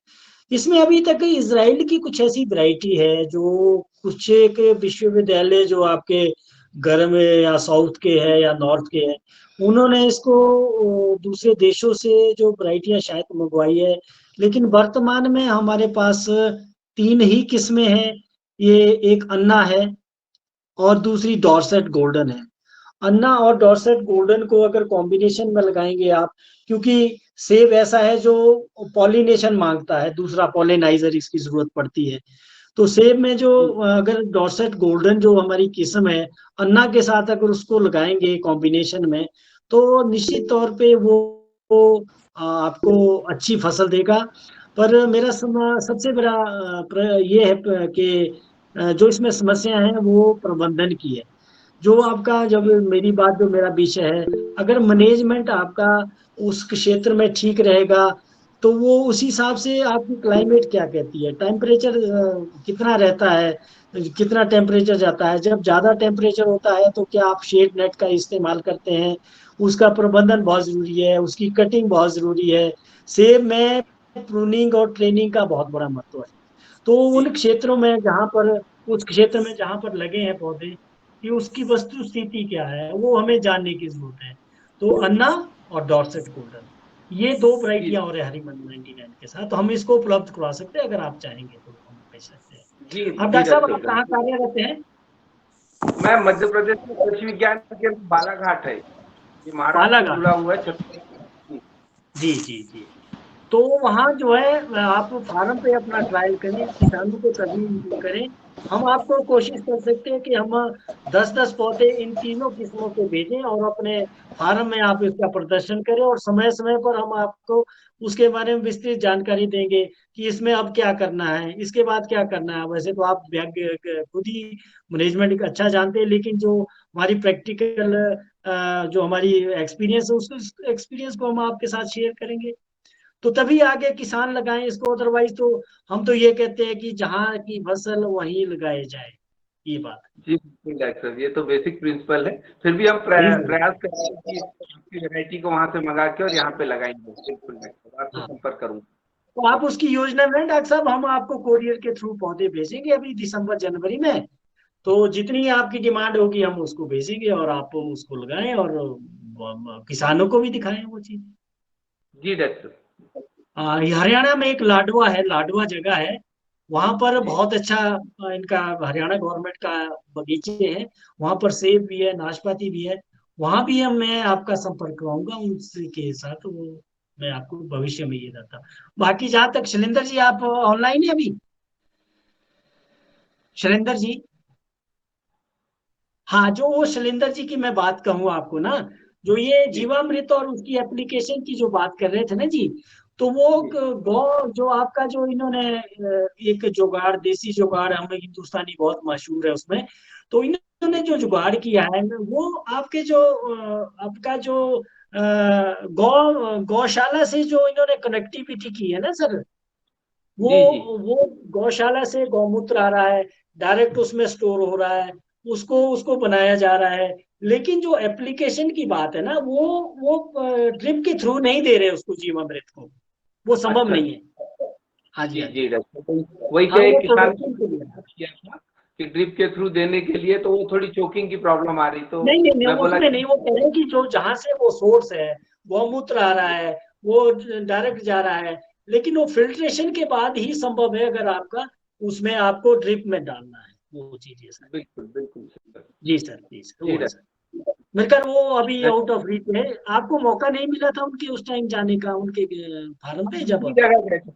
इसमें अभी तक इजराइल की कुछ ऐसी वैरायटी है जो कुछ एक विश्वविद्यालय जो आपके गर्म है या साउथ के है या नॉर्थ के है, उन्होंने इसको दूसरे देशों से जो वैरायटियां शायद मंगवाई है। लेकिन वर्तमान में हमारे पास 3 ही किस्में हैं। ये एक अन्ना है और दूसरी डॉर्सेट गोल्डन है। अन्ना और डॉर्सेट गोल्डन को अगर कॉम्बिनेशन में लगाएंगे आप, क्योंकि सेब ऐसा है जो पॉलिनेशन मांगता है, दूसरा पॉलिनाइजर इसकी जरूरत पड़ती है। तो सेब में जो अगर डॉर्सेट गोल्डन जो हमारी किस्म है, अन्ना के साथ अगर उसको लगाएंगे कॉम्बिनेशन में, तो निश्चित तौर पे वो आपको अच्छी फसल देगा। पर मेरा सबसे बड़ा ये है कि जो इसमें समस्या है वो प्रबंधन की है। जो आपका, जब मेरी बात, जो मेरा विषय है, अगर मैनेजमेंट आपका उस क्षेत्र में ठीक रहेगा, तो वो उस हिसाब से आपकी क्लाइमेट क्या कहती है, टेम्परेचर कितना रहता है, कितना टेम्परेचर जाता है। जब ज्यादा टेम्परेचर होता है तो क्या आप शेड नेट का इस्तेमाल करते हैं, उसका प्रबंधन बहुत जरूरी है, उसकी कटिंग बहुत जरूरी है। सेब में प्रूनिंग और ट्रेनिंग का बहुत बड़ा महत्व है। तो उन क्षेत्रों में जहाँ पर, उस क्षेत्र में जहाँ पर लगे हैं पौधे, कि उसकी वस्तु स्थिति क्या है वो हमें जानने की जरूरत है। तो अन्ना और डॉर्सेट गोल्डन, ये 2 वैरायटियां और है हरिमन 99 के साथ। तो हम इसको उपलब्ध करवा सकते हैं, अगर आप चाहेंगे तो हम भेज सकते हैं। जी अब जी डॉक्टर साहब, डॉक्टर आप साहब, कहाँ कार्यरत हैं? मैं मध्य प्रदेश में कृषि विज्ञान केंद्र बालाघाट है, ये महाराष्ट्र से बालाघाट। जुड़ा हुआ है, छत्तीसगढ़। जी जी जी। तो वहाँ जो है आप फार्म पे अपना ट्रायल करें, किसानों को कभी करें। हम आपको कोशिश कर सकते हैं कि हम 10-10 पौधे इन तीनों किस्मों के भेजें और अपने फार्म में आप इसका प्रदर्शन करें, और समय समय पर हम आपको उसके बारे में विस्तृत जानकारी देंगे कि इसमें अब क्या करना है, इसके बाद क्या करना है। वैसे तो आप खुद ही मैनेजमेंट अच्छा जानते हैं, लेकिन जो हमारी प्रैक्टिकल जो हमारी एक्सपीरियंस है, उस एक्सपीरियंस को हम आपके साथ शेयर करेंगे। तो तभी आगे किसान लगाएं इसको, अदरवाइज तो हम तो ये कहते हैं कि जहाँ की फसल वहीं लगाए जाए, ये बात। जी बिल्कुल डॉक्टर साहब, ये तो बेसिक प्रिंसिपल है। फिर भी हम बिल्कुल। प्रयास करेंगे कि आपकी वैरायटी को वहां से मंगा के और यहाँ पे लगाएंगे। बिल्कुल डॉक्टर साहब, आपसे हाँ, संपर्क करूंगा। तो आप उसकी योजना में डॉक्टर साहब, हम आपको कोरियर के थ्रू पौधे भेजेंगे अभी दिसंबर जनवरी में। तो जितनी आपकी डिमांड होगी हम उसको भेजेंगे, और आप उसको लगाएं और किसानों को भी दिखाएं वो चीज। जी डॉक्टर साहब। ये हरियाणा में एक लाडवा है, लाडवा जगह है, वहां पर जी बहुत अच्छा इनका हरियाणा गवर्नमेंट का बगीचे हैं। वहां पर सेब भी है, नाशपाती भी है। वहां भी मैं आपका संपर्क कराऊंगा उनसे के साथ, वो मैं आपको भविष्य में ये रहता। बाकी जहां तक शैलेंद्र जी, आप ऑनलाइन है अभी? शैलेंद्र जी, हाँ, जो वो शैलेंद्र जी की मैं बात कहूँ आपको ना, जो ये जी जीवामृत और उसकी एप्लीकेशन की जो बात कर रहे थे ना जी, तो वो जी गौ जो आपका जो इन्होंने एक जुगाड़, देसी जुगाड़, हम हिंदुस्तानी बहुत मशहूर है उसमें। तो इन्होंने जो जुगाड़ किया है वो आपके जो आपका जो गौशाला से जो इन्होंने कनेक्टिविटी की है ना सर, वो जी जी वो गौशाला से गौमूत्र आ रहा है, डायरेक्ट उसमें स्टोर हो रहा है, उसको उसको बनाया जा रहा है। लेकिन जो एप्लीकेशन की बात है ना, वो ड्रिप के थ्रू नहीं दे रहे उसको, जीवामृत को, वो संभव अच्छा नहीं अच्छा। है। हाँ जी, जी हाँ जी। जी डॉक्टर साहब, तो वही हाँ, क्या, वो एक किसान प्रोडक्शन के लिए। ने किया था कि ड्रिप के थ्रू देने के लिए, तो वो थोड़ी चोकिंग की प्रॉब्लम आ रही, तो नहीं नहीं नहीं, मैं बोला उसमें कि नहीं, वो कह रहे हैं कि जो जहां से वो सोर्स है, गौमूत्र आ रहा है, वो डायरेक्ट जा रहा है। लेकिन वो फिल्ट्रेशन के बाद ही संभव है, अगर आपका उसमें आपको ड्रिप में डालना है वो चीज है सर। बिल्कुल बिल्कुल सर। जी सर, जी सर, जी वो है सर। मेरे ख्याल वो अभी आउट ऑफ रीच है। आपको मौका नहीं मिला था उनके उस टाइम जाने का, उनके फार्म पे जब? दूसरी जगह गए थे,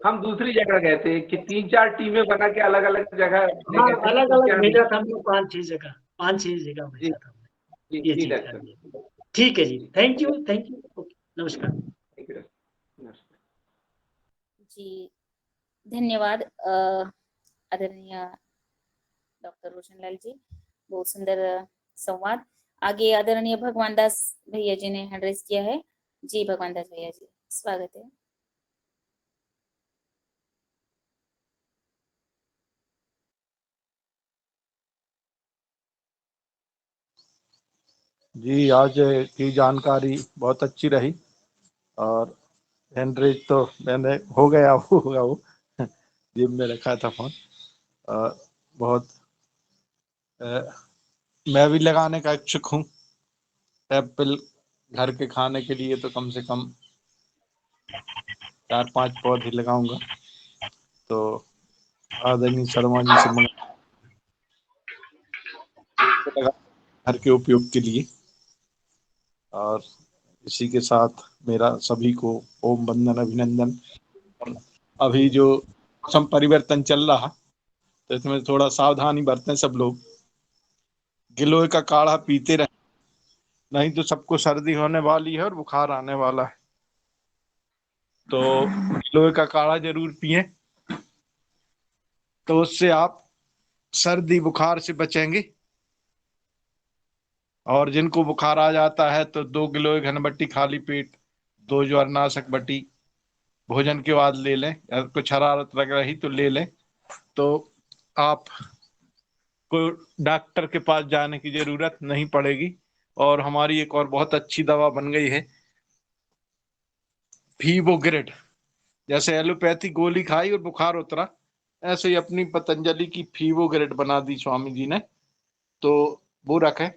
हम दूसरी जगह गए थे कि 3-4 टीमें बना के अलग अलग जगह ले हाँ, गए थे, अलग तो अलग क्या नहीं। भेजा था हमने, 5-6 जगह जी भेजा था जी हमने, ये जी चीज डॉक्टर। करनी है। ठीक है जी, thank you, thank you, okay, नमस्कार। Thank you doctor. जी, धन्यवाद आदरणीय डॉक्टर रोशनलाल जी, बहुत सुंदर संवाद। आगे आदरणीय भगवान दास भैया जी ने हैंड रेज किया है। जी भगवान दास भैया जी, स्वागत है। जी, आज की जानकारी बहुत अच्छी रही, और हैंडरेज तो मैंने हो गया होगा, वो जेब में रखा था फोन। बहुत मैं भी लगाने का इच्छुक हूँ। एप्पल घर के खाने के लिए तो कम से कम 4-5 पौधे लगाऊंगा। तो आदरणीय शर्मा जी से घर के उपयोग के लिए। और इसी के साथ मेरा सभी को ओम वंदन अभिनंदन। और अभी जो मौसम परिवर्तन चल रहा तो इसमें थोड़ा सावधानी बरतें सब लोग। गिलोय का काढ़ा पीते रहे, नहीं तो सबको सर्दी होने वाली है और बुखार आने वाला है। तो गिलोय का काढ़ा जरूर पिएं, तो उससे आप सर्दी बुखार से बचेंगे। और जिनको बुखार आ जाता है तो 2 गिलोय घनबट्टी खाली पेट 2 ज्वरनाशक बटी भोजन के बाद ले लें। अगर कुछ हरारत लग रही तो ले लें। तो आप को डॉक्टर के पास जाने की जरूरत नहीं पड़ेगी। और हमारी एक और बहुत अच्छी दवा बन गई है फीवोग्रेड। जैसे एलोपैथी गोली खाई और बुखार उतरा, ऐसे ही अपनी पतंजलि की फीवोग्रेड बना दी स्वामी जी ने। तो वो रखें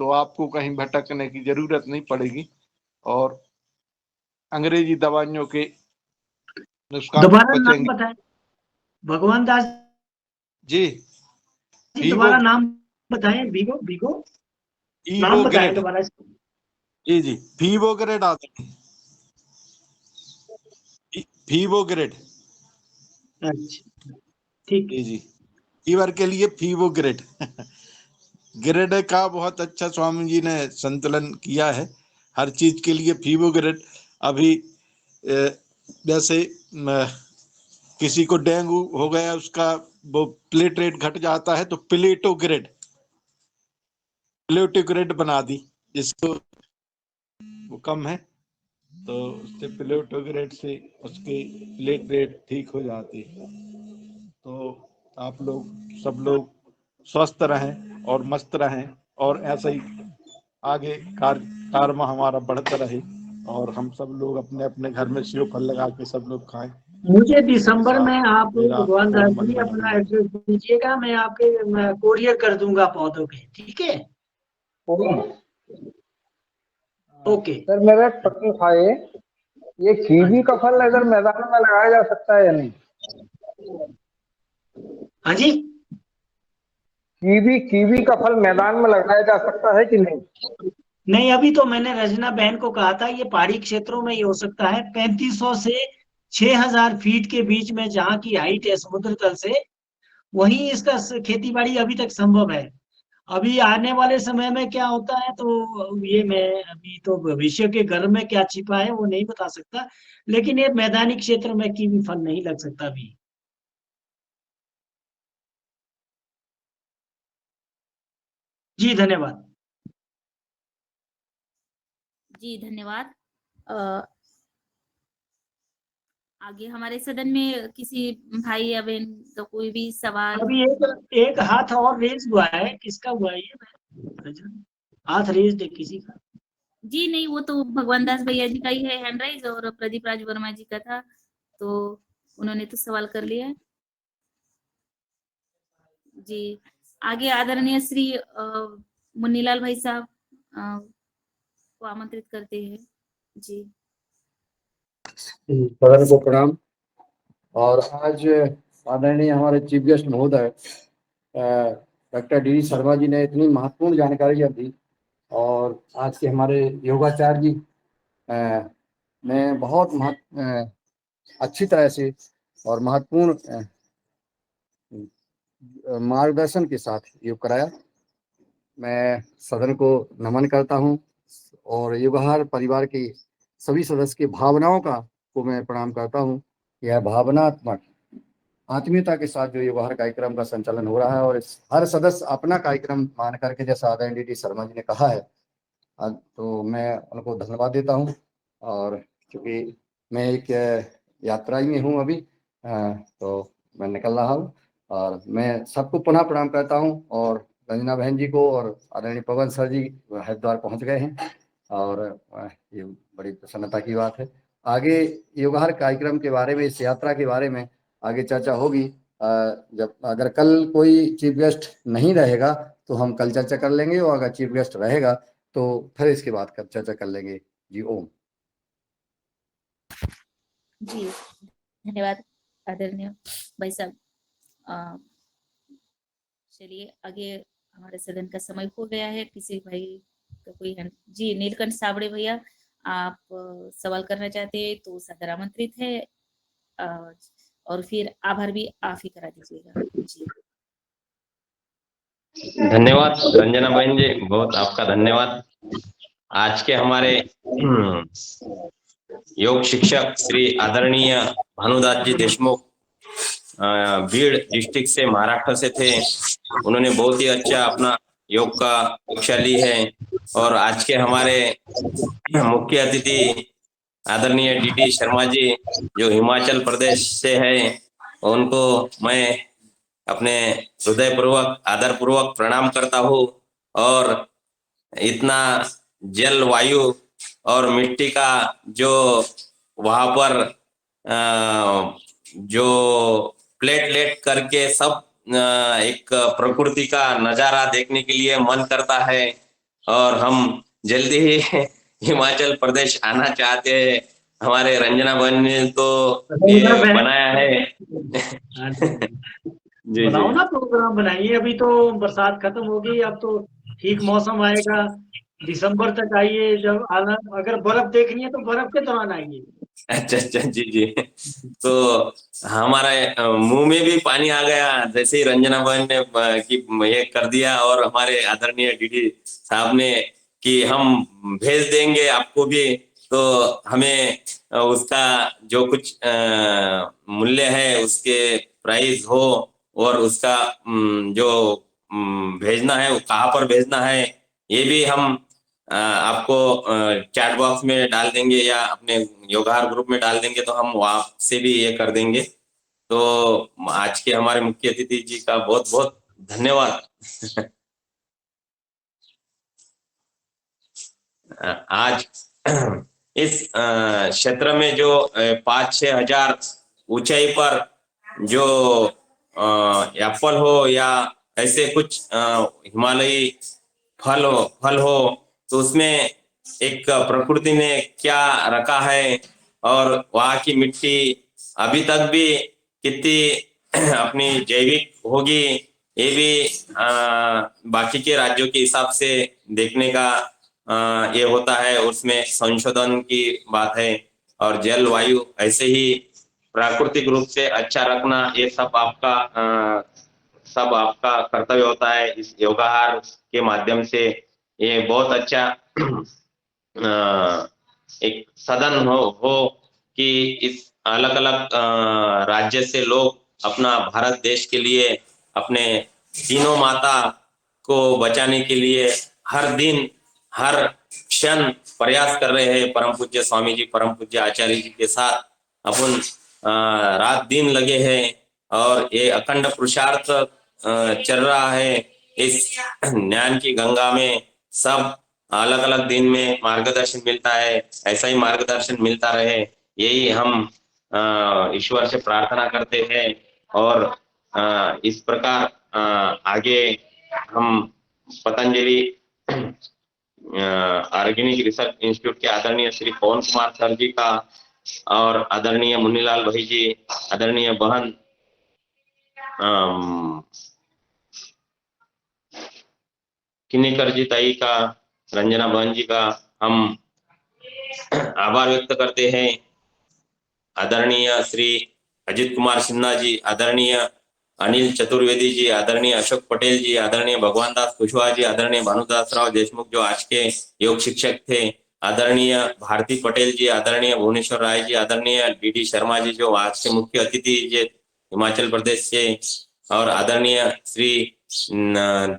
तो आपको कहीं भटकने की जरूरत नहीं पड़ेगी। और अंग्रेजी दवाइयों के नुस्खा दोबारा नाम बचेंगे। बताएं भगवान दास जी, जी, दोबारा नाम बताएं। वीगो वीगो नाम बताएं फीवोग्रेड। दोबारा। जी जी, फीवोग्रेड आते हैं, फीवोग्रेड। अच्छा, ठीक। जी जी, फीवर के लिए फीवोग्रेड। ग्रेड का बहुत अच्छा स्वामी जी ने संतुलन किया है हर चीज के लिए। फीवोग्रेड अभी जैसे किसी को डेंगू हो गया, उसका वो प्लेटलेट घट जाता है तो प्लेटोग्रेड बना दी। जिसको वो कम है तो उससे प्लेटोग्रेड से उसके प्लेटलेट ठीक हो जाती है। तो आप लोग सब लोग स्वस्थ रहें और मस्त रहें, और ऐसा ही आगे कार्य हमारा बढ़ता रहे, और हम सब लोग अपने अपने घर में सेव फल लगा के सब लोग खाएं। मुझे दिसंबर में आप मेरा भगवान दास ओम जी वंदन अपना अभिनंदन। एड्रेस दीजिएगा, मैं आपके कोरियर कर दूंगा पौधों के। ठीक है, ओके। सर मेरा एक प्रश्न था, ये कीवी का फल अगर मैदान में लगाया जा सकता है या नहीं? हाँ जी, कीवी का फल मैदान में लगाया जा सकता है कि नहीं? नहीं अभी तो मैंने रजना बहन को कहा था, ये पहाड़ी क्षेत्रों में ये हो सकता है। 3500 से 6000 फीट के बीच में जहाँ की हाइट है समुद्र तल से, वहीं इसका खेती बाड़ी अभी तक संभव है। अभी आने वाले समय में क्या होता है तो ये मैं अभी तो भविष्य के घर में क्या छिपा है वो नहीं बता सकता, लेकिन ये मैदानी क्षेत्र में कीवी फल नहीं लग सकता अभी। जी धन्यवाद। जी धन्यवाद। आगे हमारे सदन में किसी भाई या बहन का कोई भी सवाल? अभी एक हाथ और रेज हुआ है, किसका हुआ है ये? हाथ रेज है किसी का? जी नहीं, वो तो भगवान दास भैया जी का ही है हैंड राइज, और प्रदीप राज वर्मा जी का था, तो उन्होंने तो सवाल कर लिया है। जी आगे आदरणीय श्री मुन्नीलाल भाई साहब को आमंत्रित करते हैं। जी सदन को प्रणाम। और आज आदरणीय हमारे चीफ गेस्ट महोदय डॉक्टर डी शर्मा जी ने इतनी महत्वपूर्ण जानकारियाँ दी, और आज के हमारे योगाचार्य जी ने बहुत अच्छी तरह से और महत्वपूर्ण मार्गदर्शन के साथ योग कराया। मैं सदन को नमन करता हूं, और युगहार परिवार के सभी सदस्य की भावनाओं को मैं प्रणाम करता हूं। यह भावनात्मक आत्मीयता के साथ जो युगहार कार्यक्रम का संचालन हो रहा है, और हर सदस्य अपना कार्यक्रम मान करके, जैसा आदरणीय डी शर्मा जी ने कहा है, तो मैं उनको धन्यवाद देता हूं। और चूंकि मैं एक यात्रा में हूं अभी, तो मैं निकल रहा हूं, और मैं सबको पुनः प्रणाम करता हूं। और रंजना बहन जी को और आदरणीय पवन सर जी हरिद्वार पहुंच गए हैं, और ये बड़ी प्रसन्नता की बात है। आगे योगाहार कार्यक्रम के बारे में, इस यात्रा के बारे में आगे चर्चा होगी। जब अगर कल कोई चीफ गेस्ट नहीं रहेगा तो हम कल चर्चा कर लेंगे, और अगर चीफ गेस्ट रहेगा तो फिर इसके बाद चर्चा कर लेंगे। जी ओम। जी धन्यवाद आदरणीय भाई साहब। चलिए आगे, हमारे सदन का समय हो गया है। किसी भाई का कोई जी नीलकंठ सावड़े भैया, आप सवाल करना चाहते हैं तो सदर आमंत्रित है, और फिर आभार भी आप ही करा दीजिएगा। जी धन्यवाद रंजना बहन जी, बहुत आपका धन्यवाद। आज के हमारे योग शिक्षक श्री आदरणीय भानुदास जी देशमुख भीड़ डिस्ट्रिक्ट से, महाराष्ट्र से थे। उन्होंने बहुत ही अच्छा अपना योग का कक्षा ली है। और आज के हमारे मुख्य अतिथि आदरणीय डीडी शर्मा जी, जो हिमाचल प्रदेश से है, उनको मैं अपने हृदयपूर्वक आदरपूर्वक प्रणाम करता हूँ। और इतना जल, वायु और मिट्टी का जो वहां पर जो प्लेट करके सब एक प्रकृति का नजारा देखने के लिए मन करता है। और हम जल्दी ही हिमाचल प्रदेश आना चाहते हैं। हमारे रंजना बहन ने तो ये बनाया है। जी बनाओ जी ना, प्रोग्राम बनाइए। अभी तो बरसात खत्म हो गई, अब तो ठीक मौसम आएगा। दिसंबर तक आइए, जब आना, अगर बर्फ देखनी है तो बर्फ के दौरान आइए। अच्छा जी जी। तो हमारा मुंह में भी पानी आ गया जैसे ही रंजना बहन ने कि ये कर दिया, और हमारे आदरणीय डीडी साहब ने कि हम भेज देंगे आपको भी। तो हमें उसका जो कुछ मूल्य है, उसके प्राइस हो, और उसका जो भेजना है वो कहाँ पर भेजना है, ये भी हम आपको चैट बॉक्स में डाल देंगे या अपने योगाहार ग्रुप में डाल देंगे, तो हम वहां से भी ये कर देंगे। तो आज के हमारे मुख्य अतिथि जी का बहुत बहुत धन्यवाद। आज इस क्षेत्र में जो 5-6 हजार ऊंचाई पर जो एप्पल हो या ऐसे कुछ हिमालयी फल हो, तो उसमें एक प्रकृति ने क्या रखा है, और वहाँ की मिट्टी अभी तक भी कितनी अपनी जैविक होगी, ये भी बाकी के राज्यों के हिसाब से देखने का ये होता है। उसमें संशोधन की बात है। और जल, वायु ऐसे ही प्राकृतिक रूप से अच्छा रखना, ये सब आपका कर्तव्य होता है। इस योगाहार के माध्यम से ये बहुत अच्छा एक सदन हो कि इस अलग अलग राज्य से लोग अपना भारत देश के लिए, अपने तीनों माता को बचाने के लिए हर दिन हर क्षण प्रयास कर रहे हैं। परम पूज्य स्वामी जी, परम पूज्य आचार्य जी के साथ अपन रात दिन लगे हैं, और ये अखंड पुरुषार्थ चल रहा है। इस ज्ञान की गंगा में सब अलग अलग दिन में मार्गदर्शन मिलता है, ऐसा ही मार्गदर्शन मिलता रहे, यही हम ईश्वर से प्रार्थना करते हैं। और इस प्रकार आगे हम पतंजलि ऑर्गेनिक रिसर्च इंस्टीट्यूट के आदरणीय श्री पवन कुमार सर जी का, और आदरणीय मुन्नीलाल भाई जी, आदरणीय बहन किन्नीकर जी ताई का, रंजना बहन जी का हम आभार व्यक्त करते हैं। आदरणीय श्री अजित कुमार सिन्हा जी, आदरणीय अनिल चतुर्वेदी जी, आदरणीय अशोक पटेल जी, आदरणीय भगवान दास कुशवाहा जी, आदरणीय भानुदास राव देशमुख जो आज के योग शिक्षक थे, आदरणीय भारती पटेल जी, आदरणीय भुवनेश्वर राय जी, आदरणीय डीडी शर्मा जी जो आज के मुख्य अतिथि जे हिमाचल प्रदेश से, और आदरणीय श्री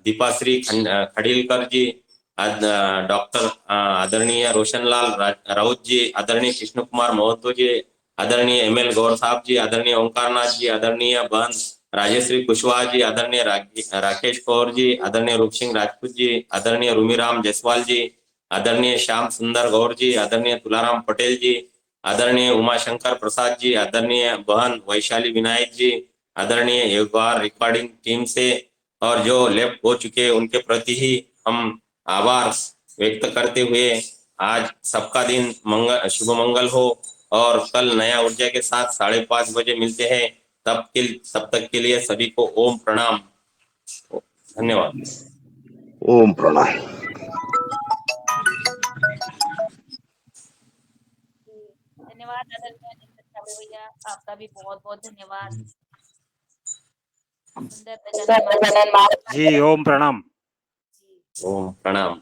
दीपाश्री खड़ीलकर जी, डॉक्टर आदरणीय रोशनलाल राउत जी, आदरणीय कृष्ण कुमार महतो जी, आदरणीय ML गौर साहब जी, आदरणीय ओंकारनाथ जी, आदरणीय बहन राजेश्री कुशवाहा जी, आदरणीय राकेश कौर जी, आदरणीय रूप सिंह राजपूत जी, आदरणीय रूमीराम जायसवाल जी, आदरणीय श्याम सुंदर गौर जी, आदरणीय तुलाराम पटेल जी, आदरणीय उमाशंकर प्रसाद जी, आदरणीय बहन वैशाली विनायक जी, आदरणीय योगाहार रिकॉर्डिंग टीम से और जो लेफ्ट हो चुके उनके प्रति ही हम आभार व्यक्त करते हुए आज सबका दिन शुभ मंगल हो और कल नया ऊर्जा के साथ 5:30 बजे मिलते हैं। तब तक के लिए सभी को ओम प्रणाम, धन्यवाद। ओम प्रणाम। धन्यवाद आदरणीय छाबड़े भैया, आपका भी बहुत बहुत धन्यवाद। सुंदर जी ओम प्रणाम। ओम प्रणाम।